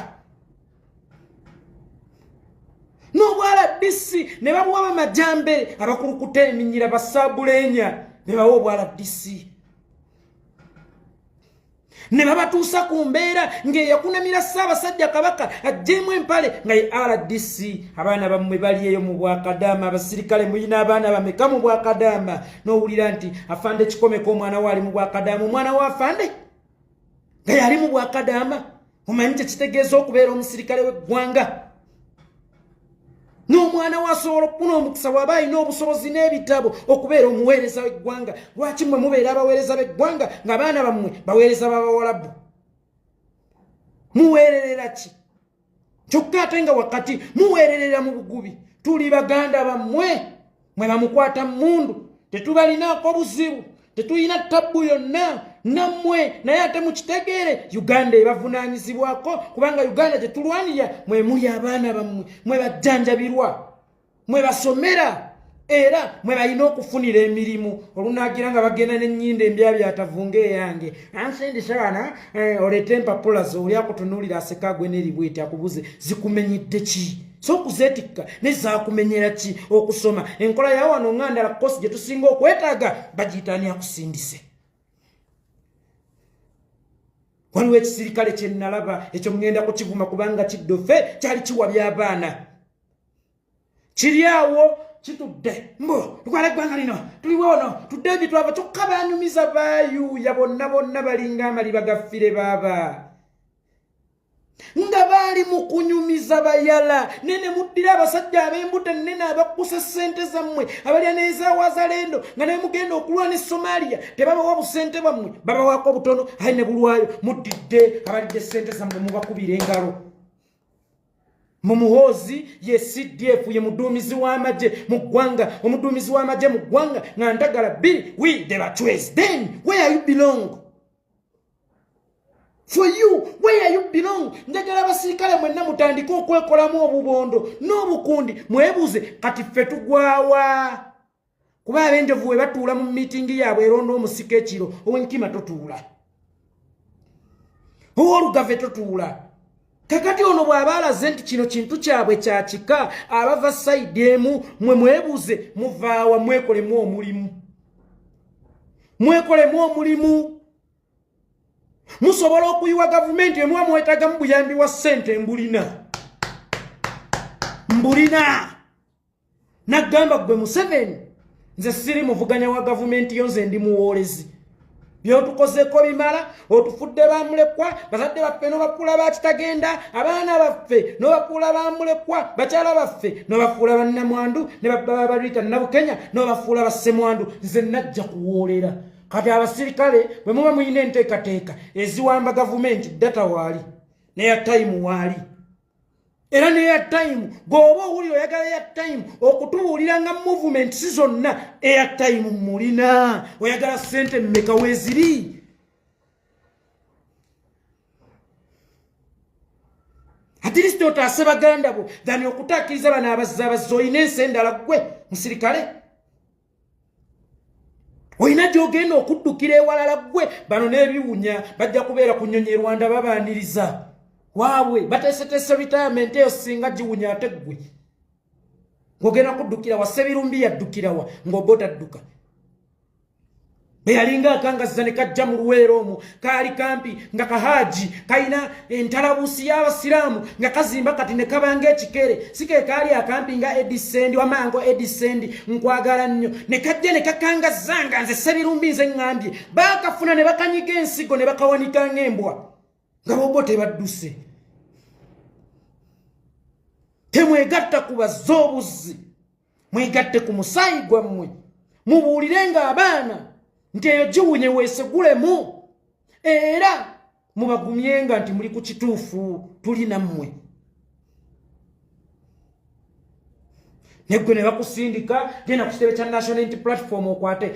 n'obwala DC ne babuwa bamajambe abakulukuta eminyira basaabuleenya ne bawa obwala DC ne babatuusa ku mbeera ng'eyakunamira Ssaabasajja Kabaka ajjeemu empale nga ye RDC abaana bammwe bali eyo mu Bwakadaama abasirikale muyina abaana bameka mu Bwakadaama n'owulira nti afande Kikomeko omwana we ali mu Bwakadaama omwana we afande nga yali mu Bwakadaama omanyi kye kitegeeza okubeera omusirikale w'eggwanga n'omwana we asobola okufuna omukisa bw'aba alina obusobozi n'ebitabo okubeera omuweereza w'eggwanga lwaki mmwe mubeera abaweereza b'eggwanga ng'abaana bammwe baweereza b'Abawalabu muweererera ki kyokka ate nga wakati muweererera mu bugubi tuli baganda bammwe mwe bamukwata mmundu tetubalinaako buzibu tetulina tabu yonna nammwe naye ate mukitegeere Uganda ebavunaanyizibwako kubanga Uganda gye tulwanira mwe muli abaana bammwe mwe bajjanjabirwa mwe basomera era mwe balina okufunira emirimu olunagira nga bagenda n'ennyinda embyabyatavunga eyange ansendisabana oleete empapula zo oli akutunuulira aseka gwe n'eribwete akubuze zikumenyedde ki so kuzetikka nezakumenyera ki okusoma enkola ya wano ngandala kosi gye tusinga okwetaaga bagiyitani akusindise waliwo ekisirikale kye nalaba ekyo mugenda kukivuma kubanga kiddofe kyali kiwabya abaana kiri awo kitudde mbo tukwala eggwanga lino tuliwo ono tudde ebitwava kyokka banyumiza baayuuya bonna balinga amaliba gaffire baaba nga bali mu kunyumiza bayala nene muddira abasajja ab'embuto ennene abakusa ssente zammwe abalya n'ezawazalendo nga naye mugenda okulwana e Somalia tebabawa busente bwammwe babawaako butono aye ne bulwayo muddidde abalidde ssente zammwe mubakubira engalo Mumuhozi ye CDF ye muduumizi w'amagye mu ggwanga omuduumizi w'amagye mu ggwanga nga ndagala biri we the Bachwezi then where you belong for you where you belong njagala abasirikale mwenna mutandika okwekolamu obubondo n'obukundi mwebuze kati ffe tugwawa kuba abenjovu we batuula mu miitingi yaabwe eronda omusika ekiro ow'enkima totuula ow'olugave totuula kakati ono bw'abaalaze nti kino kintu kyabwe kyakika abava sayidi emu mwe mwebuze muvaawa mwekolemu omulimu musobola okuyiwa gavumenti emuwa mwetagamu buyambi wa ssente mbulina nagamba gwe Museveni nze siri muvuganya wa gavumenti yo nze ndi muwoolezi byotukozeko bimala otufudde bamulekwa bazadde baffe n'obafuula bakitagenda abaana baffe n'obafuula bamulekwa bakyala baffe n'obafuula bannamwandu ne babba baluyita Nabukenya n'obafuula bassemwandu nze najja kuwoolera kati abasirikale bwe muba muyina enteekateeka eziwamba gavumenti data waali neya time waali era neya time gwoba owulira oyagala eya time okutubuulira nga movement si zonna eya time mulina oyagala ssente mmeka weeziri atirisiti otaase baganda bo dhani okutaakiriza bano abazze oyina ensi endala gwe musirikale oyina gy'ogenda okuddukira ewalala gwe bano n'ebiwunya bajja kubeera ku nnyonyi e Rwanda babaaniriza waabwe bateeseteese retirement eyo singa giwunya ate ggwe ng'ogenda kuddukira wa Ssebirumbi yaddukirawa ng'oba otadduka bwe yalinga akangazza ne kajja mu Luweero omwo kaali kampi nga kahaaji kalina entalabuusi y'abasiraamu nga kazimba kati ne kabanga ekikere si ke kaali akampi nga Edisendi wamango Edisendi nkwagala nnyo ne kajja ne kakangazza nga nze Ssebirumbi nze ŋŋambye baakafuna ne bakanyiga ensigo ne bakawanika ng'embwa nga bobo tebadduse temwegatta ku bazoobuzi mwegatte ku musaayi gwammwe mubuulirenga abaana nti eyo giwunye weesegulemu era mubagumyenga nti muli ku kituufu tuli nammwe negwe ne bakusindika genda ku kitebe kya National Unity Platform okwate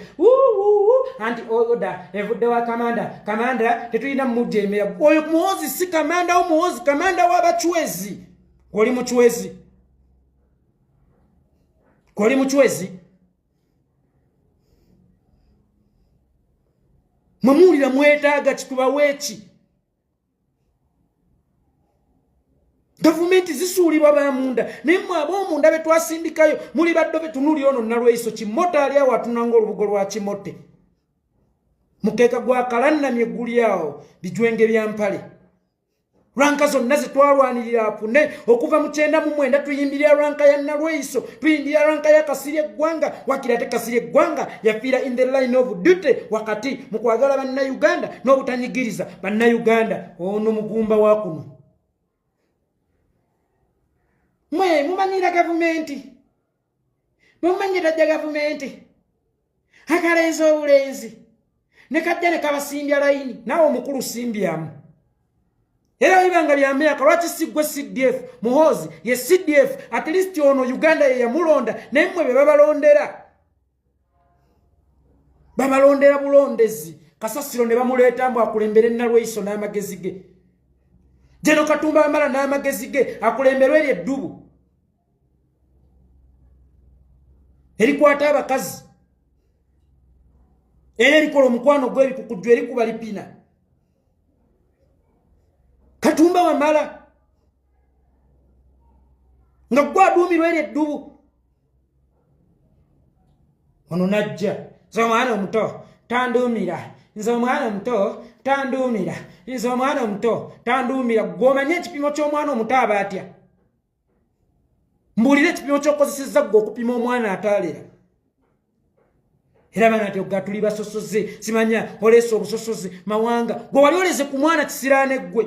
anti oda evudde wa kamanda tetulina mmujeemera oyo muwozi si kamanda omuwozi kamanda w'Abachwezi gwoli muchwezi mwemuwulira mwetaaga kitubaweeki gavumenti zisuulibwa bamunda naye mmwe ab'omunda be twasindikayo muli baddobe tunuulira ono Nalweyiso Kimote ali awo atunanga olubugo lwa Kimote mukeeka gwa kalannamye guli awo bijwenge bya mpale ranka zonna zetwalwanirira apune okuva mu 1999 tuyimbirira ranka ya Nalweyiso tuyimbirira ranka ya Kasirye Eggwanga wakira ate Kasirye Eggwanga yafiira in the line of duty wakati mu kwagala bannayuganda n'obutanyigiriza bannayuganda ono mugumba wa kuno mwe mumanyira gavumenti mumanyira dda gavumenti akalenzi obulenzi ne kajja ne kabasimbya layini nawe omukulu simbyamu era ibanga byameka lwaki sigwe CDF Muhozi ye CDF at least ono Uganda ye yamulonda naye mmwe be babalondera babalondera bulondezi Kasasiro ne bamuleeta mbu akulembere Nalweyiso n'amagezi ge Jeno Katumba Wamala n'amagezi ge akulemberwe eri eddubu erikwata abakazi era erikola omukwano gw'ebikukujju erikuba lipina Katumba Wamala nga gwaduumirwa eri eddubu ono najja nze omwana omuto tanduumira nze omwana omuto tanduumira nze omwana omuto tanduumira gw'omanye ekipimo ky'omwana omuto aba atya mbuulira ekipimo ky'okozesezza gwe okupima omwana ataalera era bana ati ogatuli basosoze simanya oleesa obusosoze mawanga gwe wali oleze ku mwana kisiraane ggwe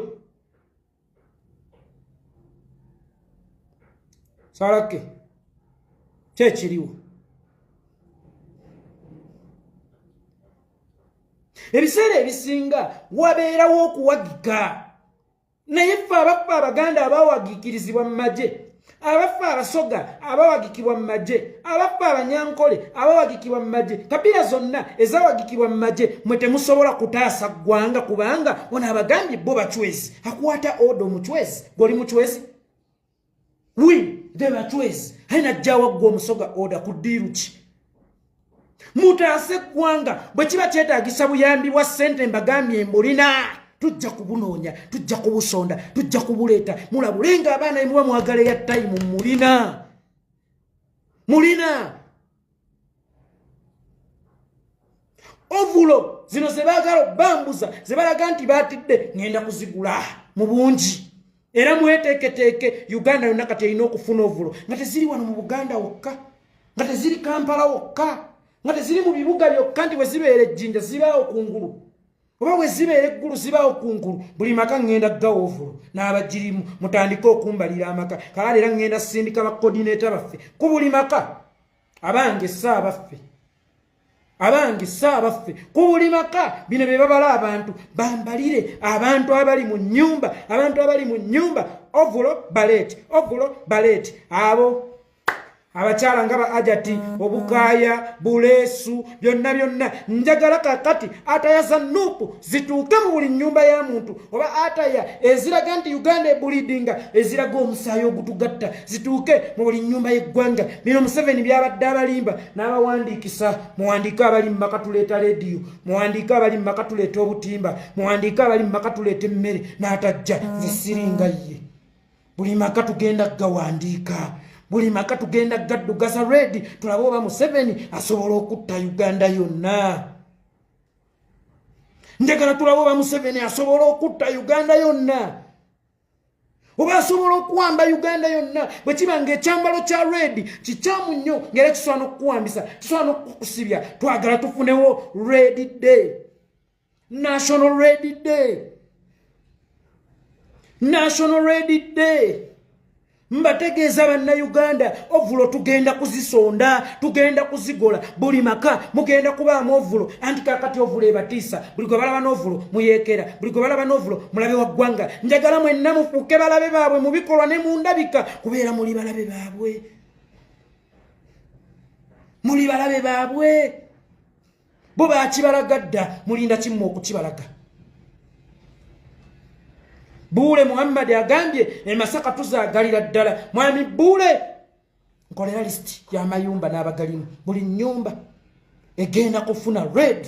salake kyekiriwo ebiseera ebisinga wabeerawo okuwagika naye ffe abafa abaganda abawagiikirizibwa mu magye abafa abasoga abawagikibwa mu magye abafa abanyankole abawagikibwa mu magye kabira zonna ezawagikibwa mu magye mwe temusobola kutaasa ggwanga kubanga ono abagambye bo bachwezi akwata odo muchwezi goli muchwezi wi de bachwezi haina jawa gwo musoga oda kudiruki mutaase ggwanga bwe kiba kyetaagisa buyambi bwa ssente mbagambye mbulina tujja kubunoonya tujja kubusonda tujja kubuleeta mulabulenga abaana emuba mwagala ya tayimu mulina ovulo zino ze baagala bambuza ze balaga nti baatidde ngenda kuzigula mu bungi era mweteeketeeke Uganda yonna kati erina okufuna ovulo nga teziri wano mu Buganda wokka nga teziri Kampala wokka nga teziri mu bibuga byokka nti we zibeera ejjinja zibaawo kungulu oba we zibeera eggulu zibaawo kungulu buli maka ngenda gawa ovulo n'abagirimu mutandike okumbalira amaka kale era ngenda sindika bakodineeta baffe ku buli maka abange saabaffe ku buli maka bino bye babala abantu bambalire abantu abali mu nnyumba ovulo baleeti abo abakyala nga ba Ajati Obukaya Buleesu byonna njagala kakati ataya za nupu zituuke mu buli nnyumba ya muntu oba ataya eziraga nti Uganda ebulidinga eziraga omusaayi ogutugatta zituuke mu buli nnyumba y'eggwanga bino Museveni byabadde abalimba n'abawandiikisa muwandiika abali mu maka tuleeta rediyo muwandiika abali mu maka tuleeta obutimba muwandiika abali mu maka tuleeta emmere n'atajja zisiringa ye buli maka tugenda gawandiika buli maka tugenda gaddugaza ready tulabe oba Museveni asobola okutta Uganda yonna njagala tulabe oba Museveni asobola okutta Uganda yonna oba asobola okuwamba Uganda yonna bwe kiba ng'ekyambalo kya ready kikyamu nnyo ng'era kisobola n'okukuwambisa kisobola n'okukusibya twagala tufunewo ready day national ready day mbategeeza bannayuganda ovulo tugenda kuzisonda tugenda kuzigola buli maka mugenda kubaamu ovulo anti kakati ovulo ebatiisa buli gwe balaba n'ovulo muyeekera buli gwe balaba n'ovulo mulabe wa ggwanga njagala mwenna mufuuke balabe baabwe mu bikolwa ne mu ndabika kubeera muli balabe baabwe bo baakibalaga dda mulinda kimu okukibalaga Bule Muhammad agambye emasaka tuzagalira ddala mwami Bule nkolera list ya mayumba n'abagalimu buli nnyumba egenda kufuna red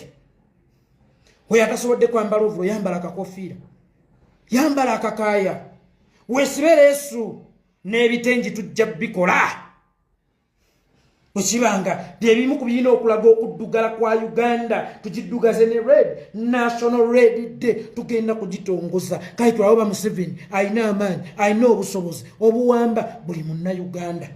we atasobodde kwambala ovulo yambala akakofiira yambala akakaaya weesibe Yesu n'ebitengi tujja bikola Okibanga byebimu ku birina okulaga okuddugala kwa Uganda tugiddugaze ne red national red day tugenda kugitongoza kale tulabe Museveni ayina amaanyi ayina obusobozi obuwamba buli munnayuganda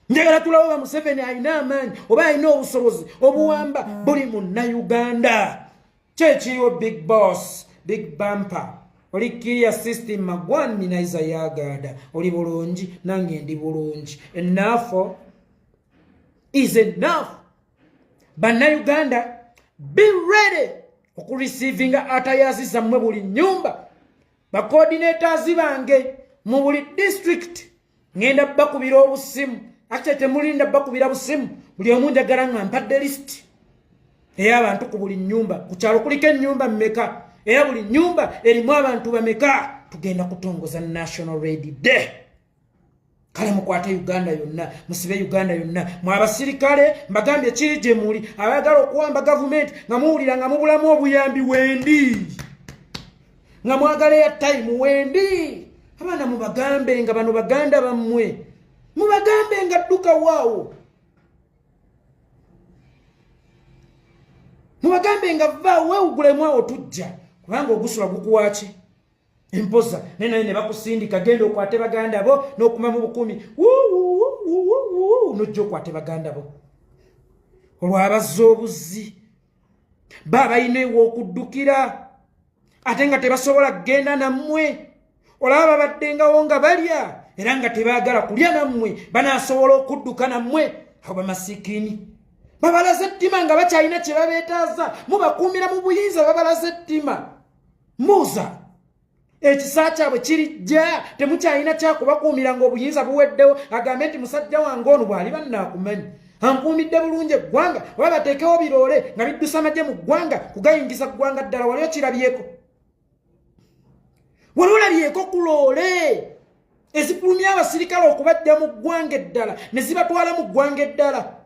njagala tulabe Museveni ayina amaanyi oba ayina obusobozi obuwamba buli munnayuganda kyekiriwo big boss big bumper oli kiriya system magwan minaiza yagada oli bulungi nange ndi bulungi enough is enough. Bannayuganda, be ready okureceiving atayazi zammwe buli nyumba. Ba coordinators bange mu buli district ngenda bakubira obusimu. Ate temulinda bakubira busimu. Buli omu njagala nga mpadde list. era abantu ku buli nyumba ku kyalo kuliko ennyumba mmeka era buli nyumba erimu abantu bameka tugenda kutongoza National Red Day. Kale mukwate Uganda yonna musibe Uganda yonna mu abasirikale mbagambye kiri gye muli abayagala okuwamba gavumenti nga muwulira nga mubulamu obuyambi wendi nga mwagala ya time wendi abana mubagambe nga bano baganda bammwe mubagambe nga dduka waawo mubagambe nga vaawo weewugulemu awo tujja kubanga ogusula gukuwaaki empoza ne bakusindika genda okwate baganda bo n'okuma mu bukumi nojja okwate baganda bo olwabazza obuzzi baba ayina ew'okuddukira ate nga tebasobola kgenda nammwe olaba babaddengawo nga balya era nga tebaagala kulya nammwe banaasobola okudduka nammwe abo bamasiikini babalaze ettima nga bakyalina kye babeetaaza mubakuumira mu buyinza babalaze ettima muza ekisa kyabwe kirijja temukyalina kyakubakuumira ng'obuyinza buweddewo agambe nti musajja wange ono bw'ali bannaakumanyi ankuumidde bulungi eggwanga oba bateekewo biroole nga biddusa amagye mu ggwanga kugayingiza ggwanga ddala wali okirabyeko wali olabyeko ku loole ezifulumya abasirikale okubajja mu ggwanga eddala ne zibatwala mu ggwanga eddala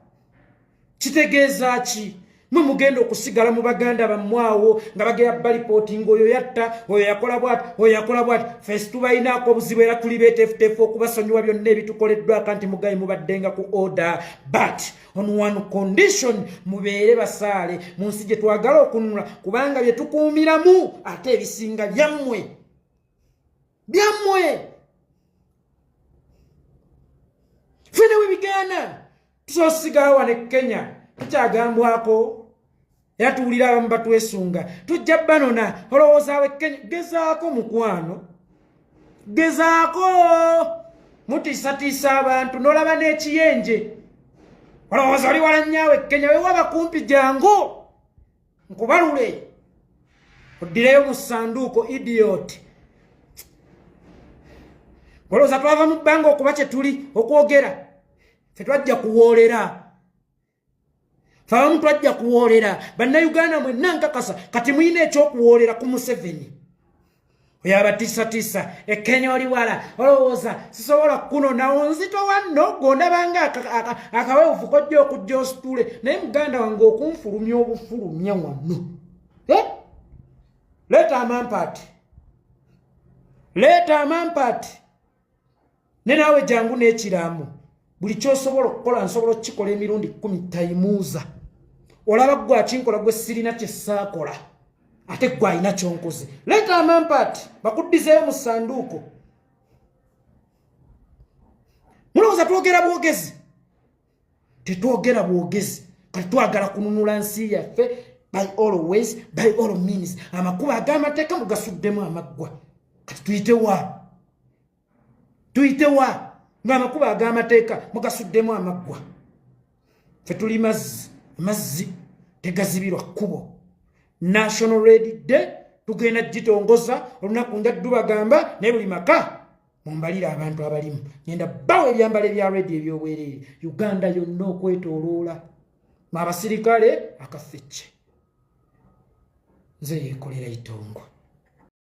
kitegeeza ki mwe mugenda okusigala mu baganda bammwawo nga bagera balipootinga oyo yatta oyo yakola bwati oyo yakola bwati fesi tubalinaako obuzibu era tuli beeteefuteefu okubasonyiwa byonna ebitukoleddwako nti mugayi mubaddenga ku order but on one condition mubeere basaale mu nsi gye twagala okununula kubanga bye tukuumiramu ate ebisinga byammwe fene we bigana tusosigala wane Kenya tukyagambwako era tuwulira abamu batwesunga tujja banona olowoozawe Kenya gezaako mukwano gezaako mutiisatiisa abantu n'olaba n'ekiyenje olowooza oli wala nnyawe Kenya wewaba kumpi jangu nkubalule oddireyo mu ssanduuko idiot olowooza twava mu bbanga okuba kye tuli okwogera fe twajja kuwoolera fawamu twajja kuwoolera bannayuganda mwenna nkakasa kati muyina ekyokuwoolera ku Museveni oyo abatiisatiisa Ekenya oli wala olowooza sisobola kunona onzito wanno gondabanga akaweevu kojja okujja ositule naye muganda wange okunfulumya obufulumya wanno leeta amampaati ne naawe jangu n'ekiramu buli kyosobola okukola nsobola okukikola emirundi 10 tayimuuza olaba gwe akinkola gwe sirina kye saakola ate gwe alina kyonkoze leeta amampaati bakuddizeeyo mu ssanduuko mulowooza twogera bwogezi tetwogera bwogezi kati twagala kununula nsi yaffe by all ways by all means amakubo ag'amateeka mugasuddemu amaggwa kati tuyitewa ng'amakubo ag'amateeka mugasuddemu amaggwa ffe tuli mazzi tegazibirwa kkubo National Red Day tugenda gitongoza olunaku njaddu bagamba naye buli maka mumbalire abantu abalimu ngenda bawa ebyambalo ebya ready ebyobwereere Uganda yonna okwetooloola mu abasirikale akafecce nze yeekolera itongo